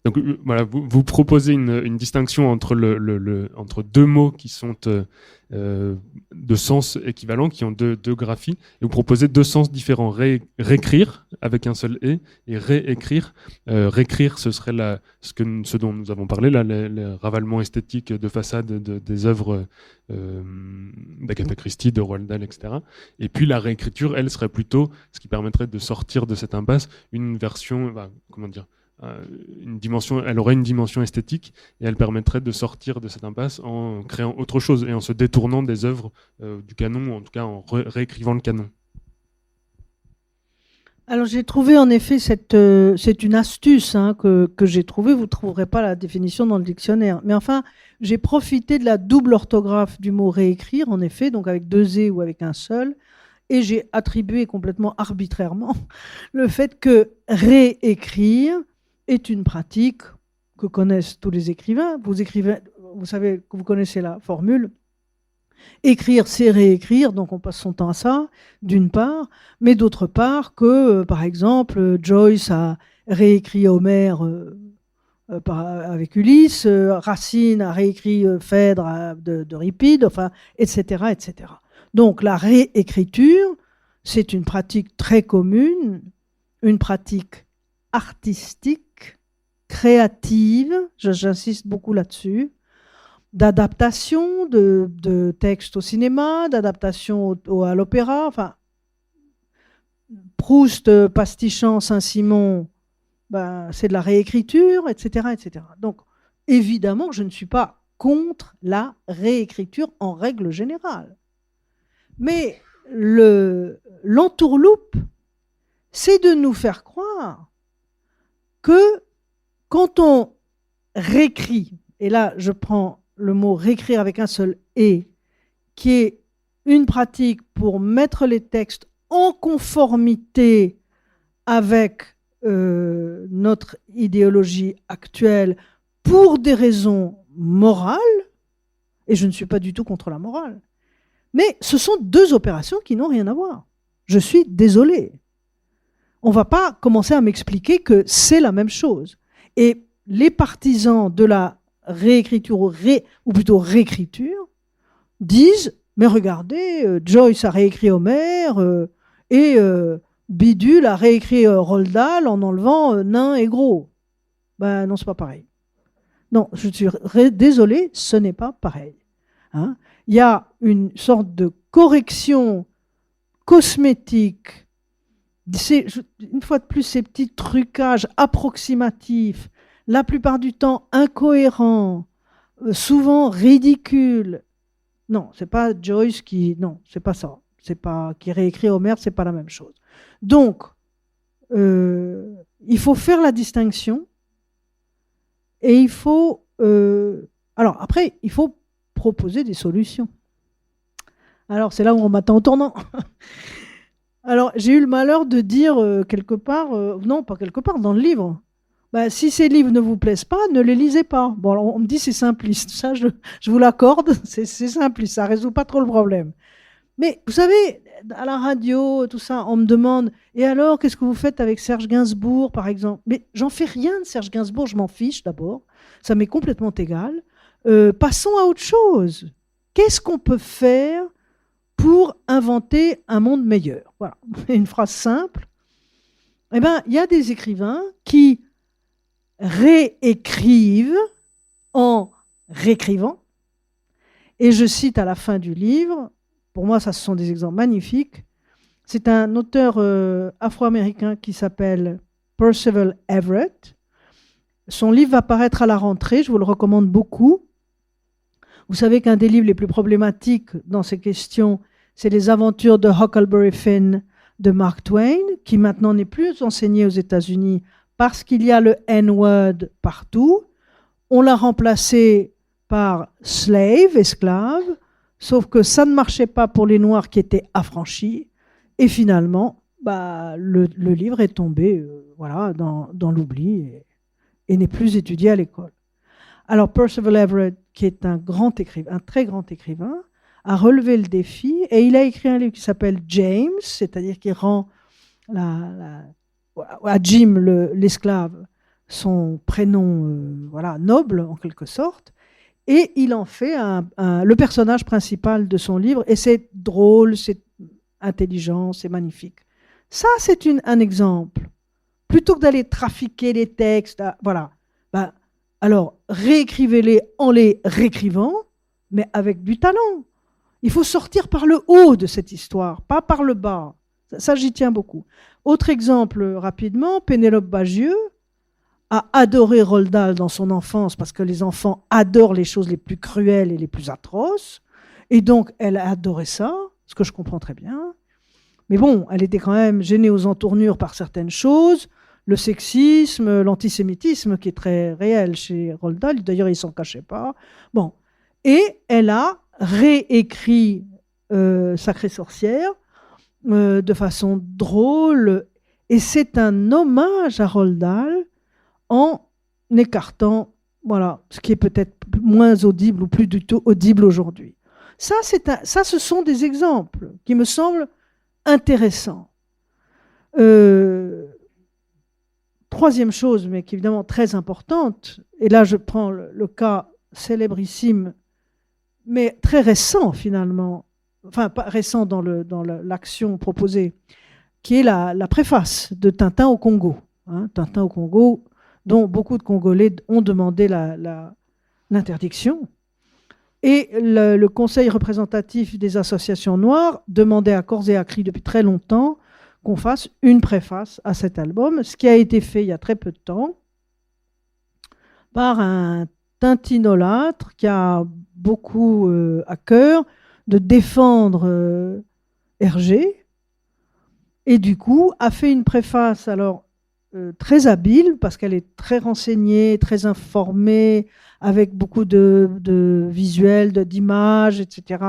Donc voilà, vous proposez une distinction entre entre deux mots qui sont de sens équivalent, qui ont deux graphies, et vous proposez deux sens différents. Réécrire avec un seul et réécrire. Réécrire, ce serait ce dont nous avons parlé, là, le ravalement esthétique de façade des œuvres d'Agatha Christie, de Roald Dahl, etc. Et puis la réécriture, elle, serait plutôt ce qui permettrait de sortir de cette impasse, une version, elle aurait une dimension esthétique et elle permettrait de sortir de cette impasse en créant autre chose et en se détournant des œuvres du canon, ou en tout cas en réécrivant le canon. Alors j'ai trouvé en effet c'est une astuce que j'ai trouvée, vous ne trouverez pas la définition dans le dictionnaire. Mais enfin, j'ai profité de la double orthographe du mot réécrire, en effet, donc avec 2 E ou avec un seul, et j'ai attribué complètement arbitrairement le fait que réécrire est une pratique que connaissent tous les écrivains. Vous savez que vous connaissez la formule. Écrire, c'est réécrire, donc on passe son temps à ça, d'une part, mais d'autre part que, par exemple, Joyce a réécrit Homère avec Ulysse, Racine a réécrit Phèdre d'Euripide, enfin, etc., etc. Donc la réécriture, c'est une pratique très commune, une pratique artistique, créative, j'insiste beaucoup là-dessus, d'adaptation de textes au cinéma, d'adaptation à l'opéra, enfin, Proust pastichant Saint-Simon, ben, c'est de la réécriture, etc., etc. Donc, évidemment, je ne suis pas contre la réécriture en règle générale. Mais l'entourloupe, c'est de nous faire croire que quand on réécrit, et là, je prends le mot réécrire avec un seul « et », qui est une pratique pour mettre les textes en conformité avec notre idéologie actuelle pour des raisons morales, et je ne suis pas du tout contre la morale, mais ce sont 2 opérations qui n'ont rien à voir. Je suis désolée. On ne va pas commencer à m'expliquer que c'est la même chose. Et les partisans de la réécriture ou plutôt réécriture disent mais regardez, Joyce a réécrit Homère et Bidule a réécrit Roald Dahl en enlevant nain et gros. Ben non, c'est pas pareil. Non, je suis désolée, ce n'est pas pareil. Hein. Il y a une sorte de correction cosmétique, une fois de plus ces petits trucages approximatifs, la plupart du temps incohérents, souvent ridicules. Non, c'est pas Joyce non, c'est pas ça. C'est pas qui réécrit Homère, c'est pas la même chose. Donc, il faut faire la distinction et il faut. Alors après, il faut proposer des solutions. Alors c'est là où on m'attend au tournant. Alors j'ai eu le malheur de dire quelque part, non pas quelque part, dans le livre. Ben, si ces livres ne vous plaisent pas, ne les lisez pas. Bon, alors, on me dit c'est simpliste, ça je vous l'accorde, c'est simpliste, ça résout pas trop le problème. Mais vous savez, à la radio, tout ça, on me demande et alors qu'est-ce que vous faites avec Serge Gainsbourg par exemple? Mais j'en fais rien de Serge Gainsbourg, je m'en fiche d'abord, ça m'est complètement égal. Passons à autre chose. Qu'est-ce qu'on peut faire pour inventer un monde meilleur? Voilà, une phrase simple. Eh bien, il y a des écrivains qui réécrivent en réécrivant. Et je cite à la fin du livre, pour moi, ça, ce sont des exemples magnifiques. C'est un auteur afro-américain qui s'appelle Percival Everett. Son livre va paraître à la rentrée, je vous le recommande beaucoup. Vous savez qu'un des livres les plus problématiques dans ces questions, c'est Les aventures de Huckleberry Finn de Mark Twain, qui maintenant n'est plus enseigné aux États-Unis parce qu'il y a le N-word partout. On l'a remplacé par slave, esclave, sauf que ça ne marchait pas pour les Noirs qui étaient affranchis. Et finalement, le livre est tombé voilà, dans l'oubli et n'est plus étudié à l'école. Alors Percival Everett, qui est un très grand écrivain, a relevé le défi et il a écrit un livre qui s'appelle James, c'est-à-dire qu'il rend à Jim, l'esclave, son prénom voilà, noble en quelque sorte, et il en fait le personnage principal de son livre, et c'est drôle, c'est intelligent, c'est magnifique. Ça, c'est un exemple. Plutôt que d'aller trafiquer les textes, voilà, alors réécrivez-les en les réécrivant, mais avec du talent. Il faut sortir par le haut de cette histoire, pas par le bas. Ça, j'y tiens beaucoup. Autre exemple, rapidement, Pénélope Bagieux a adoré Roald Dahl dans son enfance parce que les enfants adorent les choses les plus cruelles et les plus atroces. Et donc, elle a adoré ça, ce que je comprends très bien. Mais bon, elle était quand même gênée aux entournures par certaines choses, le sexisme, l'antisémitisme qui est très réel chez Roald Dahl, d'ailleurs il s'en cachait pas. Bon, et elle a réécrit Sacrée sorcière de façon drôle, et c'est un hommage à Roald Dahl en écartant, voilà, ce qui est peut-être moins audible ou plus du tout audible aujourd'hui. Ça, ce sont des exemples qui me semblent intéressants. Troisième chose, mais qui est évidemment très importante, et là je prends le cas célébrissime, mais très récent finalement, enfin pas récent dans l'action proposée, qui est la préface de Tintin au Congo. Hein, Tintin au Congo, dont beaucoup de Congolais ont demandé l'interdiction. Et le Conseil représentatif des associations noires demandait à corps et à cri depuis très longtemps qu'on fasse une préface à cet album, ce qui a été fait il y a très peu de temps par un tintinolâtre qui a beaucoup à cœur de défendre Hergé, et du coup a fait une préface alors très habile, parce qu'elle est très renseignée, très informée, avec beaucoup de visuels, d'images, etc.,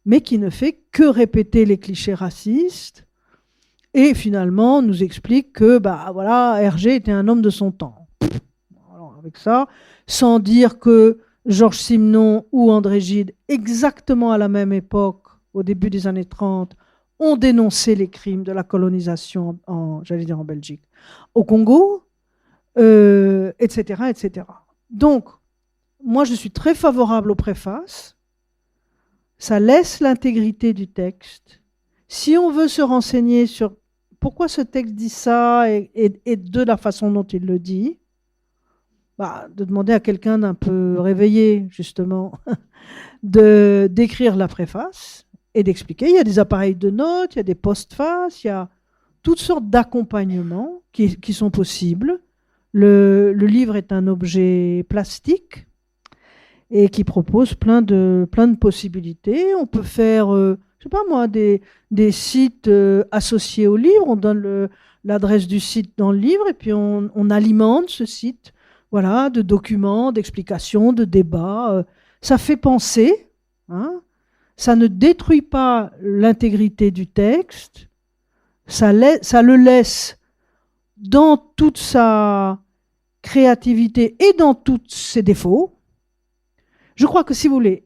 mais qui ne fait que répéter les clichés racistes, et finalement nous explique que voilà, Hergé était un homme de son temps. Alors, avec ça, sans dire que Georges Simenon ou André Gide, exactement à la même époque, au début des années 30, ont dénoncé les crimes de la colonisation en Belgique, au Congo, etc., etc. Donc, moi, je suis très favorable aux préfaces. Ça laisse l'intégrité du texte. Si on veut se renseigner sur pourquoi ce texte dit ça et de la façon dont il le dit, de demander à quelqu'un d'un peu réveillé, justement, d'écrire la préface et d'expliquer. Il y a des appareils de notes, il y a des postfaces, il y a toutes sortes d'accompagnements qui sont possibles. Le livre est un objet plastique et qui propose plein de possibilités. On peut faire, je sais pas moi, des sites associés au livre. On donne l'adresse du site dans le livre et puis on alimente ce site, voilà, de documents, d'explications, de débats. Ça fait penser, hein. Ça ne détruit pas l'intégrité du texte. Ça le laisse dans toute sa créativité et dans tous ses défauts. Je crois que si vous voulez,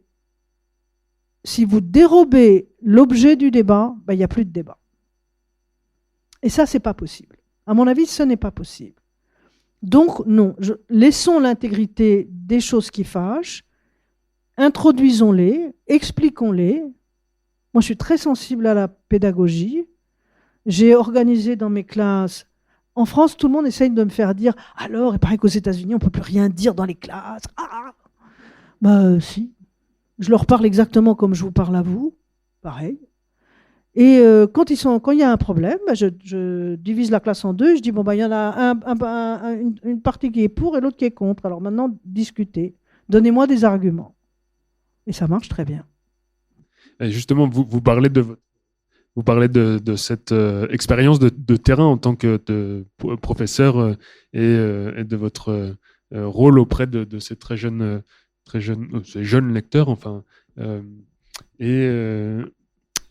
si vous dérobez l'objet du débat, il n'y a plus de débat. Et ça, c'est pas possible. À mon avis, ce n'est pas possible. Donc, non, laissons l'intégrité des choses qui fâchent, introduisons-les, expliquons-les. Moi, je suis très sensible à la pédagogie. J'ai organisé dans mes classes. En France, tout le monde essaye de me faire dire « Alors, il paraît qu'aux États-Unis, on ne peut plus rien dire dans les classes. » Si. Je leur parle exactement comme je vous parle à vous. Pareil. Et quand il y a un problème, je divise la classe en deux. Je dis, il y en a une partie qui est pour et l'autre qui est contre. Alors maintenant, discutez. Donnez-moi des arguments. Et ça marche très bien. Et justement, vous parlez de cette expérience de terrain en tant que professeur et de votre rôle auprès de ces ces jeunes lecteurs, enfin,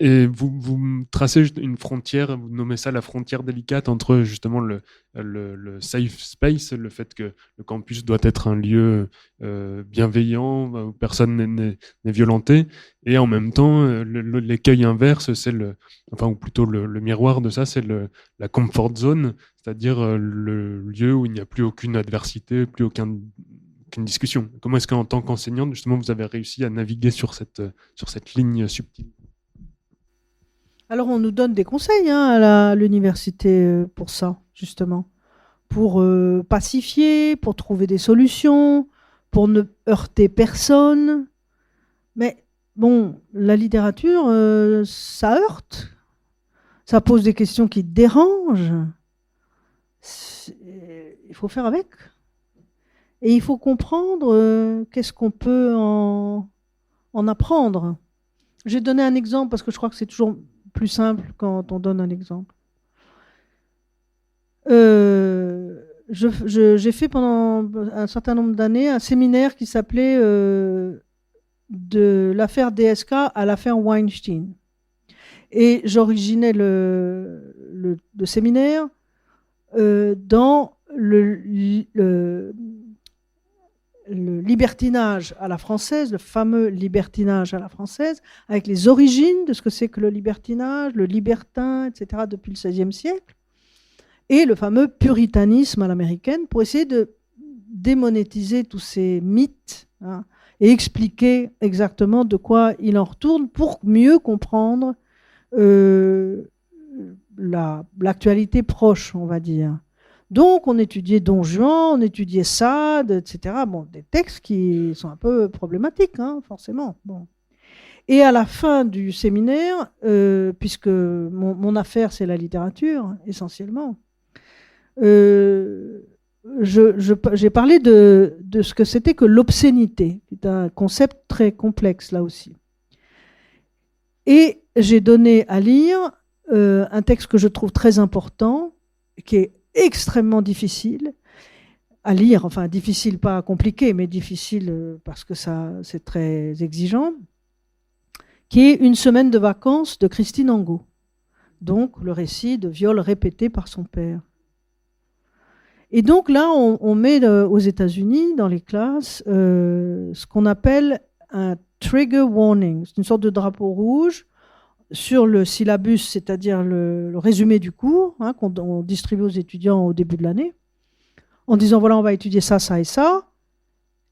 et vous tracez une frontière, vous nommez ça la frontière délicate entre justement le safe space, le fait que le campus doit être un lieu bienveillant, où personne n'est violenté, et en même temps, l'écueil inverse, c'est ou plutôt le miroir de ça, c'est la comfort zone, c'est-à-dire le lieu où il n'y a plus aucune adversité, plus aucune discussion. Comment est-ce qu'en tant qu'enseignante, justement, vous avez réussi à naviguer sur cette ligne subtile? Alors, on nous donne des conseils à l'université pour ça, justement. Pour pacifier, pour trouver des solutions, pour ne heurter personne. Mais bon, la littérature, ça heurte. Ça pose des questions qui dérangent. Il faut faire avec. Et il faut comprendre qu'est-ce qu'on peut en apprendre. J'ai donné un exemple parce que je crois que c'est toujours plus simple quand on donne un exemple. J'ai fait pendant un certain nombre d'années un séminaire qui s'appelait de l'affaire DSK à l'affaire Weinstein. Et j'originais le séminaire dans le libertinage à la française, le fameux libertinage à la française, avec les origines de ce que c'est que le libertinage, le libertin, etc., depuis le XVIe siècle, et le fameux puritanisme à l'américaine, pour essayer de démonétiser tous ces mythes, hein, et expliquer exactement de quoi il en retourne pour mieux comprendre l'actualité proche, on va dire. Donc, on étudiait Don Juan, on étudiait Sade, etc. Bon, des textes qui sont un peu problématiques, hein, forcément. Bon. Et à la fin du séminaire, puisque mon affaire, c'est la littérature, essentiellement, j'ai parlé de ce que c'était que l'obscénité, qui est un concept très complexe, là aussi. Et j'ai donné à lire un texte que je trouve très important, qui est extrêmement difficile à lire, enfin difficile, pas compliqué, mais difficile parce que c'est très exigeant, qui est Une semaine de vacances de Christine Angot. Donc le récit de viol répété par son père. Et donc là, on met aux États-Unis, dans les classes, ce qu'on appelle un trigger warning. C'est une sorte de drapeau rouge sur le syllabus, c'est-à-dire le résumé du cours, hein, qu'on distribue aux étudiants au début de l'année, en disant voilà, on va étudier ça, ça et ça,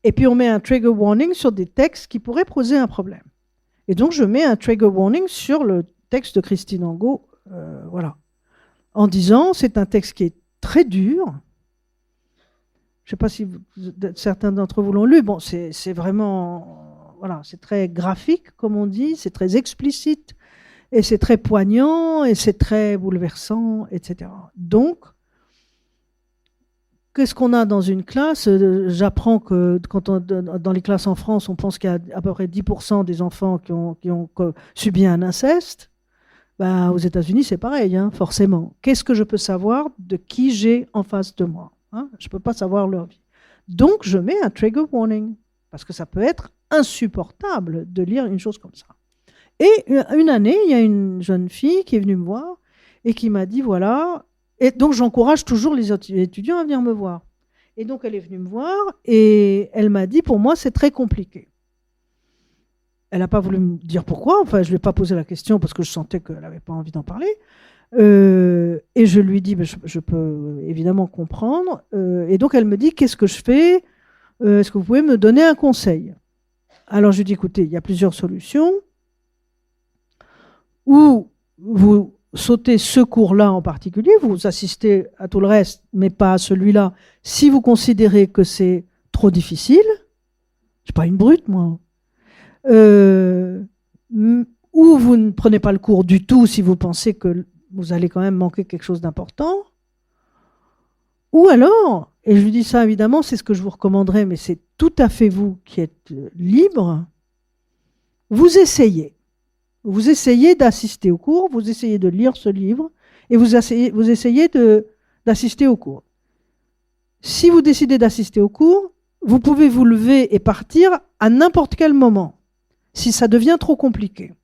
et puis on met un trigger warning sur des textes qui pourraient poser un problème. Et donc je mets un trigger warning sur le texte de Christine Angot, voilà, en disant c'est un texte qui est très dur. Je ne sais pas si certains d'entre vous l'ont lu. Bon, c'est vraiment, voilà, c'est très graphique, comme on dit, c'est très explicite. Et c'est très poignant, et c'est très bouleversant, etc. Donc, qu'est-ce qu'on a dans une classe ? J'apprends que dans les classes en France, on pense qu'il y a à peu près 10% des enfants qui ont subi un inceste. Ben, aux États-Unis, c'est pareil, hein, forcément. Qu'est-ce que je peux savoir de qui j'ai en face de moi, hein ? Je ne peux pas savoir leur vie. Donc, je mets un trigger warning, parce que ça peut être insupportable de lire une chose comme ça. Et une année, il y a une jeune fille qui est venue me voir et qui m'a dit, voilà, et donc j'encourage toujours les étudiants à venir me voir. Et donc elle est venue me voir et elle m'a dit, pour moi, c'est très compliqué. Elle n'a pas voulu me dire pourquoi, enfin je ne lui ai pas posé la question parce que je sentais qu'elle n'avait pas envie d'en parler. Et je lui dis, je peux évidemment comprendre. Et donc elle me dit, qu'est-ce que je fais ? Est-ce que vous pouvez me donner un conseil ? Alors je lui dis, écoutez, il y a plusieurs solutions. Ou vous sautez ce cours-là en particulier, vous assistez à tout le reste, mais pas à celui-là, si vous considérez que c'est trop difficile. Je ne suis pas une brute, moi. Ou vous ne prenez pas le cours du tout si vous pensez que vous allez quand même manquer quelque chose d'important. Ou alors, et je lui dis ça évidemment, c'est ce que je vous recommanderais, mais c'est tout à fait vous qui êtes libre, vous essayez. Vous essayez d'assister au cours, vous essayez de lire ce livre et vous essayez d'assister au cours. Si vous décidez d'assister au cours, vous pouvez vous lever et partir à n'importe quel moment, si ça devient trop compliqué,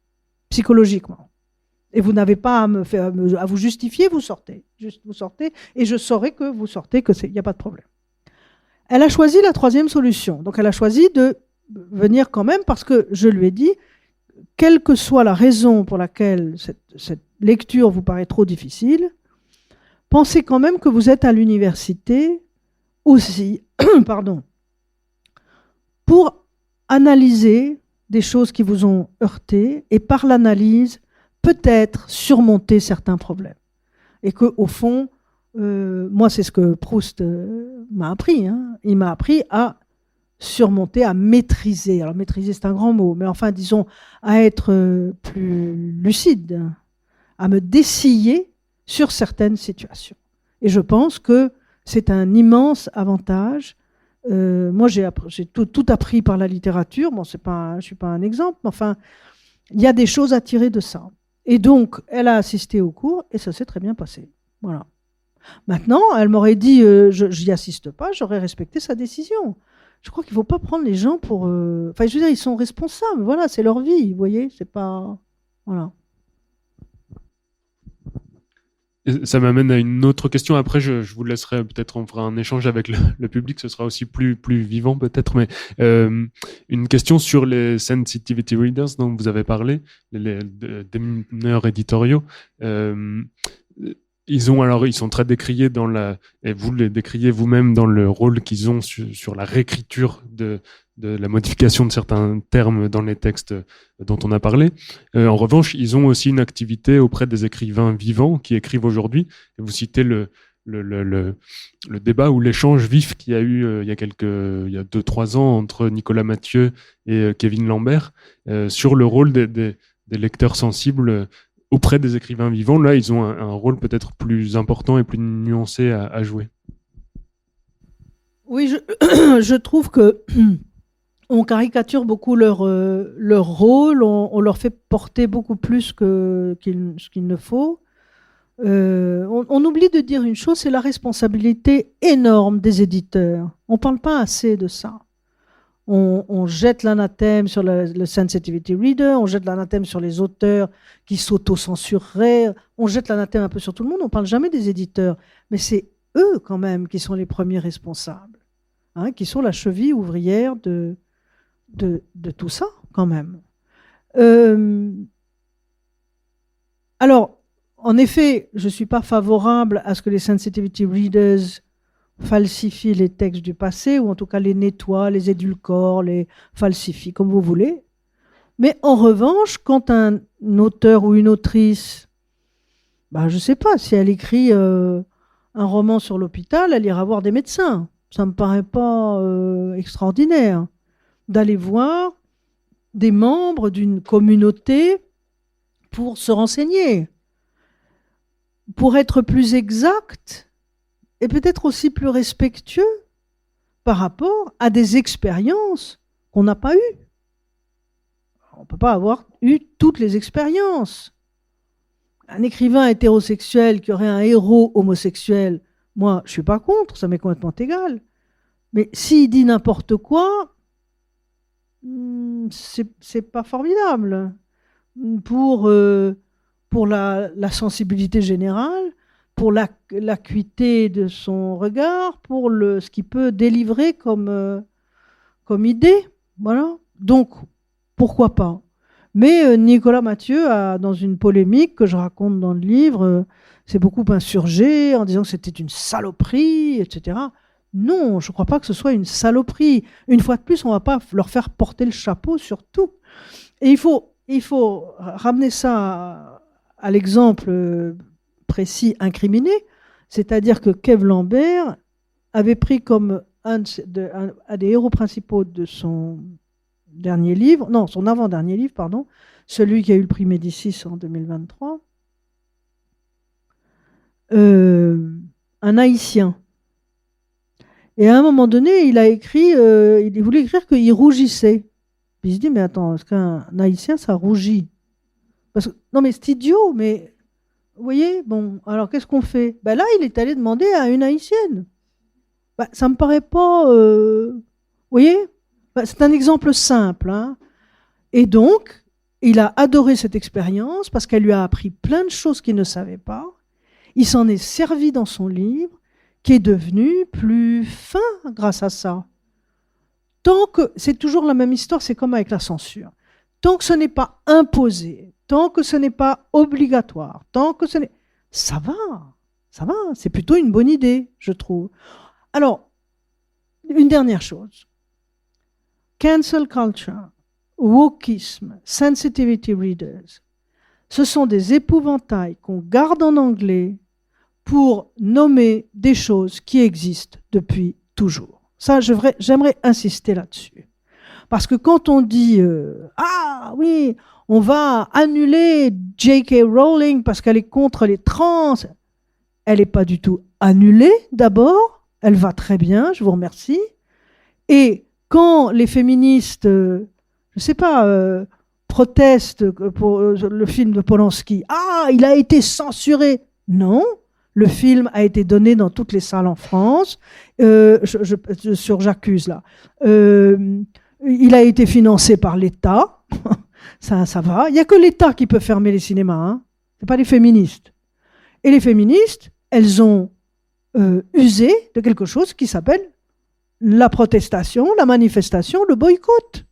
psychologiquement. Et vous n'avez pas à vous justifier, vous sortez. Juste vous sortez et je saurai que vous sortez, qu'il n'y a pas de problème. Elle a choisi la troisième solution. Donc elle a choisi de venir quand même parce que je lui ai dit, quelle que soit la raison pour laquelle cette lecture vous paraît trop difficile, pensez quand même que vous êtes à l'université aussi, pour analyser des choses qui vous ont heurté et par l'analyse, peut-être surmonter certains problèmes. Et qu'au fond, moi c'est ce que Proust m'a appris, hein. Il m'a appris à surmonter, à maîtriser. Alors maîtriser c'est un grand mot, mais enfin disons à être plus lucide, à me dessiller sur certaines situations. Et je pense que c'est un immense avantage. Moi j'ai tout appris par la littérature, bon je ne suis pas un exemple, mais enfin il y a des choses à tirer de ça. Et donc, elle a assisté au cours et ça s'est très bien passé. Voilà. Maintenant, elle m'aurait dit je n'y assiste pas, j'aurais respecté sa décision. Je crois qu'il ne faut pas prendre les gens pour... Enfin, je veux dire, ils sont responsables. Voilà, c'est leur vie, vous voyez, c'est pas... Voilà. Et ça m'amène à une autre question. Après, je vous laisserai, peut-être on fera un échange avec le public, ce sera aussi plus vivant peut-être, mais une question sur les sensitivity readers dont vous avez parlé, les démineurs éditoriaux. Ils sont très décriés et vous les décriez vous-même dans le rôle qu'ils ont sur la réécriture de la modification de certains termes dans les textes dont on a parlé. En revanche, ils ont aussi une activité auprès des écrivains vivants qui écrivent aujourd'hui. Et vous citez le débat ou l'échange vif qu'il y a eu il y a 2-3 ans entre Nicolas Mathieu et Kevin Lambert sur le rôle des lecteurs sensibles auprès des écrivains vivants. Là, ils ont un rôle peut-être plus important et plus nuancé à jouer. Oui, je trouve que on caricature beaucoup leur rôle, on leur fait porter beaucoup plus qu'il ne faut. On oublie de dire une chose, c'est la responsabilité énorme des éditeurs. On ne parle pas assez de ça. On jette l'anathème sur le sensitivity reader, on jette l'anathème sur les auteurs qui s'auto-censureraient, on jette l'anathème un peu sur tout le monde, on ne parle jamais des éditeurs. Mais c'est eux quand même qui sont les premiers responsables, hein, qui sont la cheville ouvrière de tout ça quand même. Alors, en effet, je ne suis pas favorable à ce que les sensitivity readers falsifient les textes du passé, ou en tout cas les nettoient, les édulcorent, les falsifient, comme vous voulez. Mais en revanche, quand un auteur ou une autrice, je ne sais pas, si elle écrit un roman sur l'hôpital, elle ira voir des médecins. Ça ne me paraît pas extraordinaire d'aller voir des membres d'une communauté pour se renseigner. Pour être plus exact, et peut-être aussi plus respectueux par rapport à des expériences qu'on n'a pas eues. On ne peut pas avoir eu toutes les expériences. Un écrivain hétérosexuel qui aurait un héros homosexuel, moi, je ne suis pas contre, ça m'est complètement égal. Mais s'il dit n'importe quoi, c'est pas formidable. Pour la sensibilité générale, pour l'acuité de son regard, pour ce qu'il peut délivrer comme idée. Voilà. Donc, pourquoi pas. Mais Nicolas Mathieu, dans une polémique que je raconte dans le livre, s'est beaucoup insurgé en disant que c'était une saloperie, etc. Non, je ne crois pas que ce soit une saloperie. Une fois de plus, on ne va pas leur faire porter le chapeau sur tout. Et il faut ramener ça à l'exemple précis incriminé, c'est-à-dire que Kev Lambert avait pris comme un des héros principaux de son dernier livre, non, son avant-dernier livre, pardon, celui qui a eu le prix Médicis en 2023, un Haïtien. Et à un moment donné, il a écrit, il voulait écrire qu'il rougissait. Puis il se dit, mais attends, est-ce qu'un Haïtien, ça rougit? Non, mais c'est idiot, mais vous voyez, bon, alors qu'est-ce qu'on fait? Là, il est allé demander à une Haïtienne. Ça me paraît pas... vous voyez, c'est un exemple simple. Hein. Et donc, il a adoré cette expérience parce qu'elle lui a appris plein de choses qu'il ne savait pas. Il s'en est servi dans son livre, qui est devenu plus fin grâce à ça. Tant que... C'est toujours la même histoire, c'est comme avec la censure. Tant que ce n'est pas imposé, tant que ce n'est pas obligatoire, tant que ce n'est... Ça va, c'est plutôt une bonne idée, je trouve. Alors, une dernière chose. Cancel culture, wokisme, sensitivity readers, ce sont des épouvantails qu'on garde en anglais pour nommer des choses qui existent depuis toujours. Ça, j'aimerais insister là-dessus. Parce que quand on dit « Ah oui, on va annuler J.K. Rowling parce qu'elle est contre les trans », elle n'est pas du tout annulée d'abord, elle va très bien, je vous remercie. Et quand les féministes, je ne sais pas, protestent pour le film de Polanski. Ah, il a été censuré. Non, le film a été donné dans toutes les salles en France. Sur J'accuse, là. Il a été financé par l'État. Ça va. Il n'y a que l'État qui peut fermer les cinémas. Hein. Ce n'est pas les féministes. Et les féministes, elles ont usé de quelque chose qui s'appelle la protestation, la manifestation, le boycott.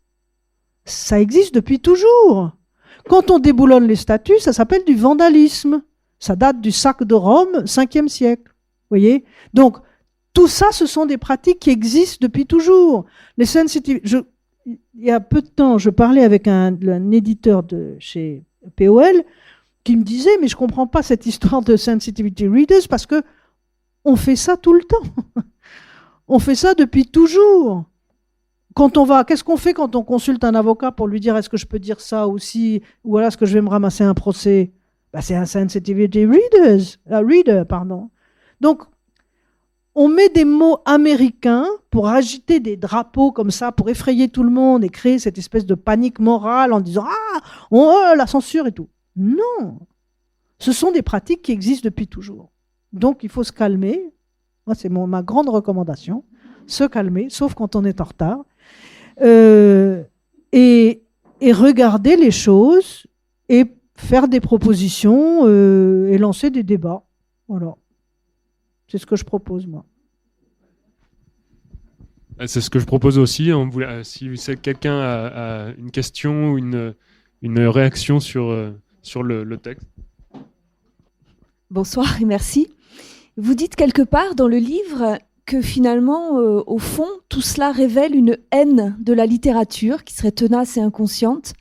Ça existe depuis toujours. Quand on déboulonne les statues, ça s'appelle du vandalisme. Ça date du sac de Rome, 5e siècle. Vous voyez ? Donc, tout ça, ce sont des pratiques qui existent depuis toujours. Les sensitivités... Il y a peu de temps, je parlais avec un éditeur de chez POL qui me disait « Mais je ne comprends pas cette histoire de sensitivity readers parce qu'on fait ça tout le temps. On fait ça depuis toujours. » Qu'est-ce qu'on fait quand on consulte un avocat pour lui dire est-ce que je peux dire ça aussi, ou voilà, est-ce que je vais me ramasser un procès? C'est un sensitivity reader, pardon. Donc, on met des mots américains pour agiter des drapeaux comme ça, pour effrayer tout le monde et créer cette espèce de panique morale en disant « Ah, la censure et tout ». Non, ce sont des pratiques qui existent depuis toujours. Donc, il faut se calmer. Moi, c'est ma grande recommandation. Se calmer, sauf quand on est en retard. Et regarder les choses et faire des propositions et lancer des débats. Voilà. C'est ce que je propose, moi. C'est ce que je propose aussi. Si quelqu'un a une question ou une réaction sur le texte. Bonsoir et merci. Vous dites quelque part dans le livre que finalement, au fond, tout cela révèle une haine de la littérature qui serait tenace et inconsciente.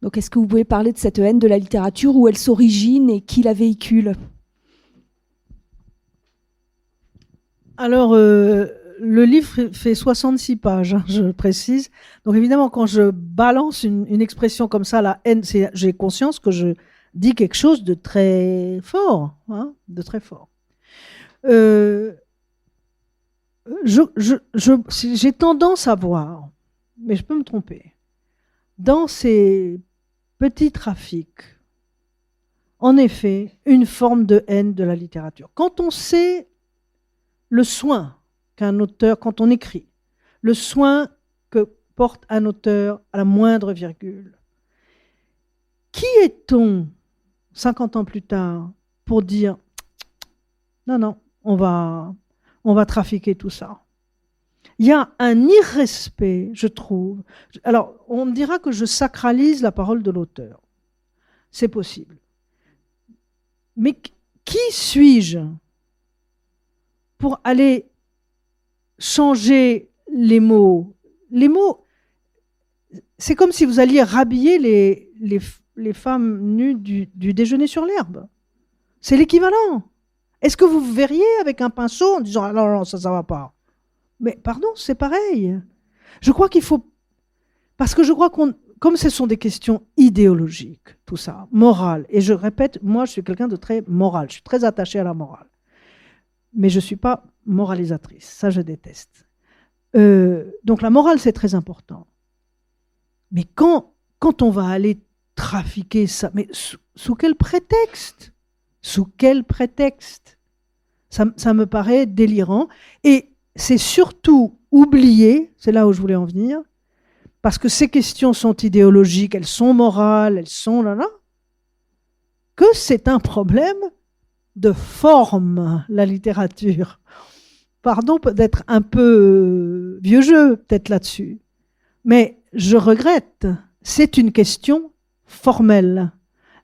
Donc, est-ce que vous pouvez parler de cette haine de la littérature, où elle s'origine et qui la véhicule ? Alors, le livre fait 66 pages, hein, je précise. Donc, évidemment, quand je balance une expression comme ça, la haine, j'ai conscience que je dis quelque chose de très fort, hein, de très fort. J'ai tendance à voir, mais je peux me tromper, dans ces petits trafics, en effet, une forme de haine de la littérature. Quand on sait le soin qu'un auteur, quand on écrit, le soin que porte un auteur à la moindre virgule, qui est-on 50 ans plus tard pour dire non, on va trafiquer tout ça? Il y a un irrespect, je trouve. Alors, on me dira que je sacralise la parole de l'auteur. C'est possible. Mais qui suis-je pour aller changer les mots? Les mots, c'est comme si vous alliez rhabiller les femmes nues du déjeuner sur l'herbe. C'est l'équivalent. Est-ce que vous verriez avec un pinceau en disant « Ah non, ça va pas ». Mais pardon, c'est pareil. Je crois qu'il faut... Parce que je crois comme ce sont des questions idéologiques, tout ça, morales, et je répète, moi je suis quelqu'un de très moral, je suis très attaché à la morale. Mais je ne suis pas moralisatrice, ça je déteste. Donc la morale c'est très important. Mais quand on va aller trafiquer ça, mais sous quel prétexte? Sous quel prétexte? Ça me paraît délirant. Et c'est surtout oublier, c'est là où je voulais en venir, parce que ces questions sont idéologiques, elles sont morales, elles sont là, que c'est un problème de forme, la littérature. Pardon d'être un peu vieux jeu, peut-être là-dessus. Mais je regrette, c'est une question formelle.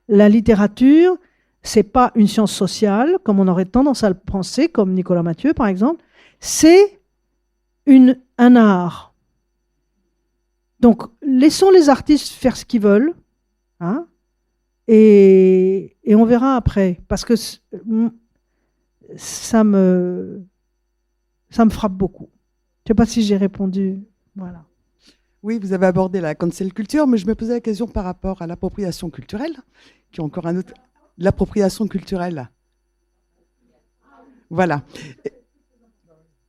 La littérature, c'est pas une science sociale, comme on aurait tendance à le penser, comme Nicolas Mathieu, par exemple. C'est un art. Donc, laissons les artistes faire ce qu'ils veulent, hein, et on verra après. Parce que ça me frappe beaucoup. Je ne sais pas si j'ai répondu. Voilà. Oui, vous avez abordé la cancel culture, mais je me posais la question par rapport à l'appropriation culturelle, qui est encore un autre... L'appropriation culturelle. Voilà.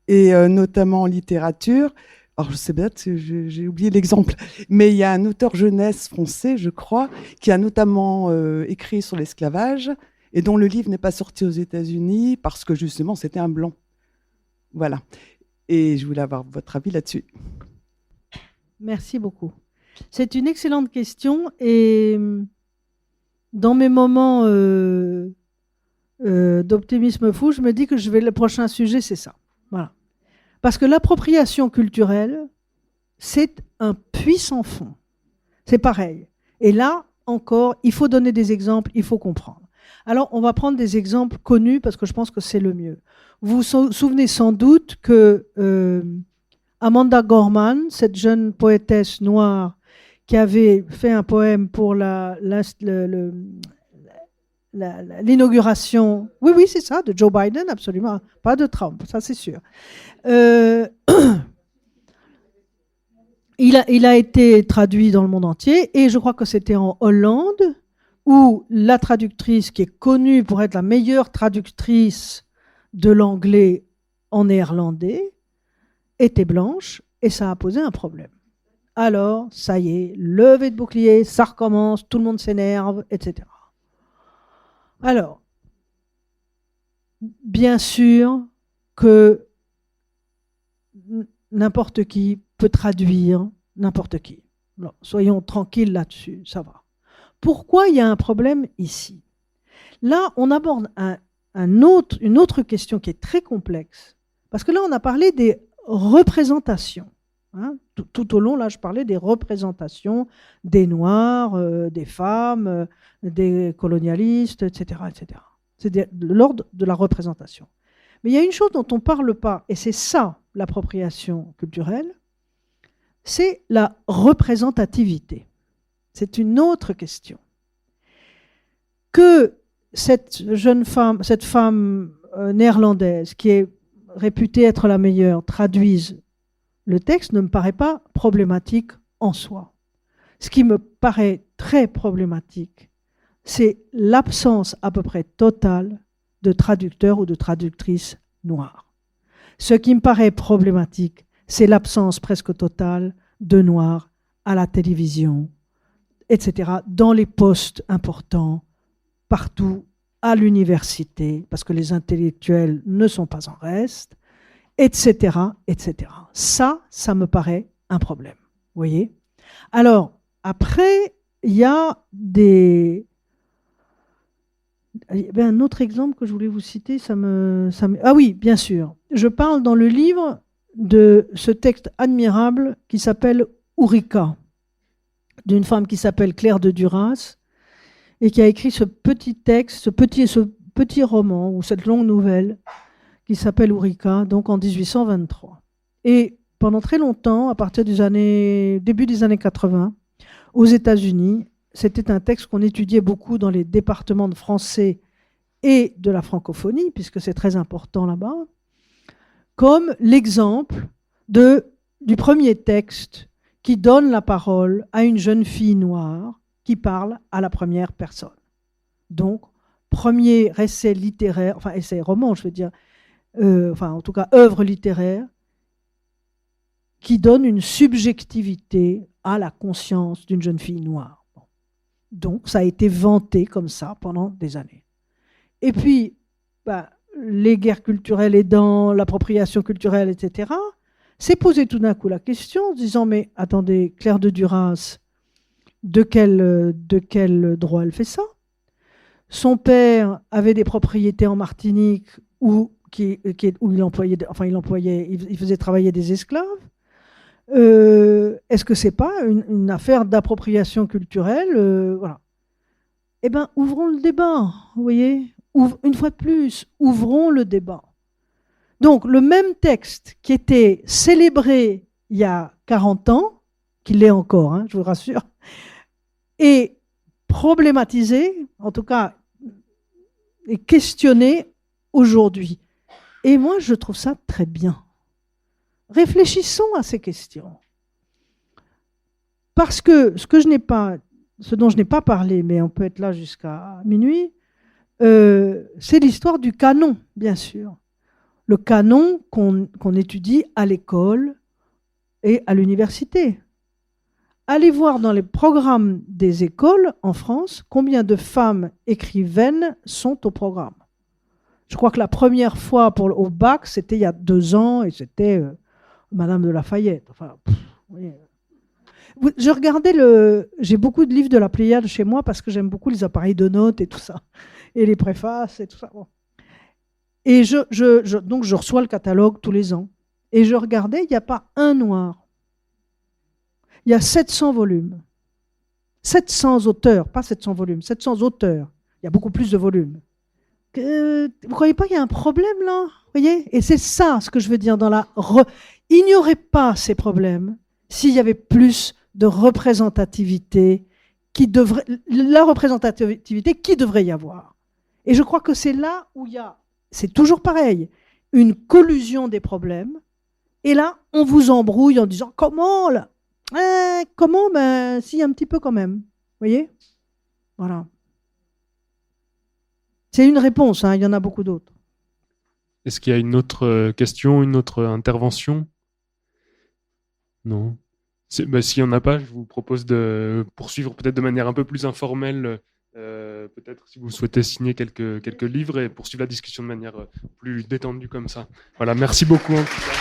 Et notamment en littérature, Alors, je sais bien, j'ai oublié l'exemple, mais il y a un auteur jeunesse français, je crois, qui a notamment écrit sur l'esclavage et dont le livre n'est pas sorti aux États-Unis parce que justement c'était un blanc. Voilà. Et je voulais avoir votre avis là-dessus. Merci beaucoup. C'est une excellente question et dans mes moments d'optimisme fou, je me dis que le prochain sujet, c'est ça. Voilà. Parce que l'appropriation culturelle, c'est un puits sans fond. C'est pareil. Et là, encore, il faut donner des exemples, il faut comprendre. Alors, on va prendre des exemples connus parce que je pense que c'est le mieux. Vous vous souvenez sans doute que Amanda Gorman, cette jeune poétesse noire qui avait fait un poème pour l'inauguration, oui, c'est ça, de Joe Biden, absolument, pas de Trump, ça c'est sûr. Il a été traduit dans le monde entier et je crois que c'était en Hollande où la traductrice, qui est connue pour être la meilleure traductrice de l'anglais en néerlandais, était blanche et ça a posé un problème. Alors, ça y est, levée de bouclier, ça recommence, tout le monde s'énerve, etc. Alors, bien sûr que n'importe qui peut traduire n'importe qui. Alors, soyons tranquilles là-dessus, ça va. Pourquoi il y a un problème ici? Là, on aborde une autre question qui est très complexe. Parce que là, on a parlé des représentations. Hein, tout au long, là, je parlais des représentations des Noirs, des femmes, des colonialistes, etc., etc. C'est de l'ordre de la représentation. Mais il y a une chose dont on ne parle pas, et c'est ça l'appropriation culturelle, c'est la représentativité. C'est une autre question. Que cette femme néerlandaise, qui est réputée être la meilleure, traduise le texte ne me paraît pas problématique en soi. Ce qui me paraît très problématique, c'est l'absence à peu près totale de traducteurs ou de traductrices noirs. Ce qui me paraît problématique, c'est l'absence presque totale de noirs à la télévision, etc., dans les postes importants, partout, à l'université, parce que les intellectuels ne sont pas en reste, etc., etc. Ça me paraît un problème. Vous voyez? Alors, après, il y a un autre exemple que je voulais vous citer, ah oui, bien sûr. Je parle dans le livre de ce texte admirable qui s'appelle Ourika, d'une femme qui s'appelle Claire de Duras, et qui a écrit ce petit texte, ce petit roman, ou cette longue nouvelle, qui s'appelle Ourika, donc en 1823. Et pendant très longtemps, à partir début des années 80, aux États-Unis, c'était un texte qu'on étudiait beaucoup dans les départements de français et de la francophonie, puisque c'est très important là-bas, comme l'exemple du premier texte qui donne la parole à une jeune fille noire qui parle à la première personne. Donc, premier essai littéraire, enfin essai roman, je veux dire, en tout cas œuvre littéraire, qui donne une subjectivité à la conscience d'une jeune fille noire. Bon. Donc, ça a été vanté comme ça pendant des années. Et puis, les guerres culturelles aidant, l'appropriation culturelle, etc., s'est posé tout d'un coup la question en se disant, mais attendez, Claire de Duras, de quel droit elle fait ça? Son père avait des propriétés en Martinique où il faisait travailler des esclaves. Est-ce que c'est pas une affaire d'appropriation culturelle? Voilà. Eh bien, ouvrons le débat, vous voyez. Une fois de plus, ouvrons le débat. Donc, le même texte qui était célébré il y a 40 ans, qu'il l'est encore, hein, je vous rassure, est problématisé, en tout cas, est questionné aujourd'hui. Et moi, je trouve ça très bien. Réfléchissons à ces questions. Parce que ce dont je n'ai pas parlé, mais on peut être là jusqu'à minuit, c'est l'histoire du canon, bien sûr. Le canon qu'on étudie à l'école et à l'université. Allez voir dans les programmes des écoles en France combien de femmes écrivaines sont au programme. Je crois que la première fois au bac, c'était il y a 2 ans, et c'était Madame de Lafayette. Enfin, oui. Je regardais j'ai beaucoup de livres de la Pléiade chez moi parce que j'aime beaucoup les appareils de notes et tout ça, et les préfaces et tout ça. Bon. Et donc je reçois le catalogue tous les ans. Et je regardais, il n'y a pas un noir. Il y a 700 volumes. 700 auteurs, pas 700 volumes, 700 auteurs. Il y a beaucoup plus de volumes. Vous ne croyez pas qu'il y a un problème là? Vous voyez? Et c'est ça ce que je veux dire dans il n'y aurait pas ces problèmes s'il y avait plus de représentativité la représentativité qui devrait y avoir. Et je crois que c'est là où il y a, c'est toujours pareil, une collusion des problèmes. Et là, on vous embrouille en disant comment là? Comment? Ben, si, un petit peu quand même. Vous voyez? Voilà. C'est une réponse, hein, il y en a beaucoup d'autres. Est-ce qu'il y a une autre question, une autre intervention? Non. S'il n'y en a pas, je vous propose de poursuivre peut-être de manière un peu plus informelle, peut-être si vous souhaitez signer quelques livres et poursuivre la discussion de manière plus détendue comme ça. Voilà, merci beaucoup en tout cas.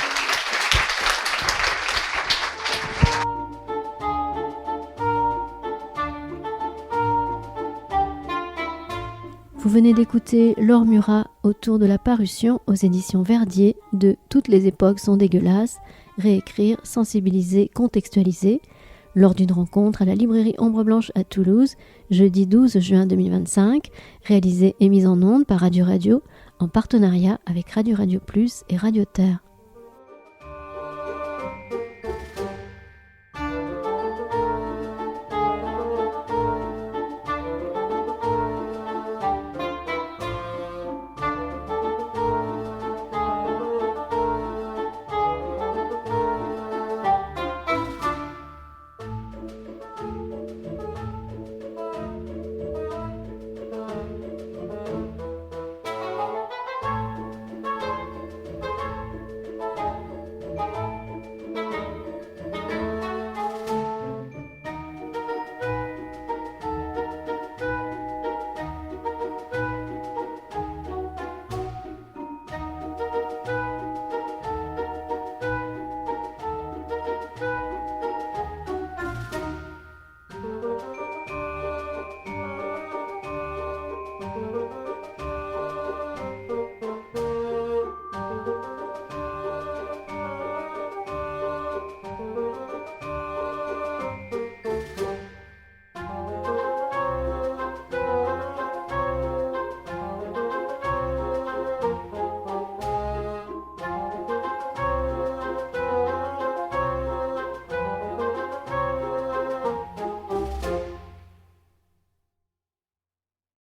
Vous venez d'écouter Laure Murat autour de la parution aux éditions Verdier de Toutes les époques sont dégueulasses, réécrire, sensibiliser, contextualiser, lors d'une rencontre à la librairie Ombre Blanche à Toulouse, jeudi 12 juin 2025, réalisée et mise en onde par Radio Radio, en partenariat avec Radio Radio Plus et Radio Terre.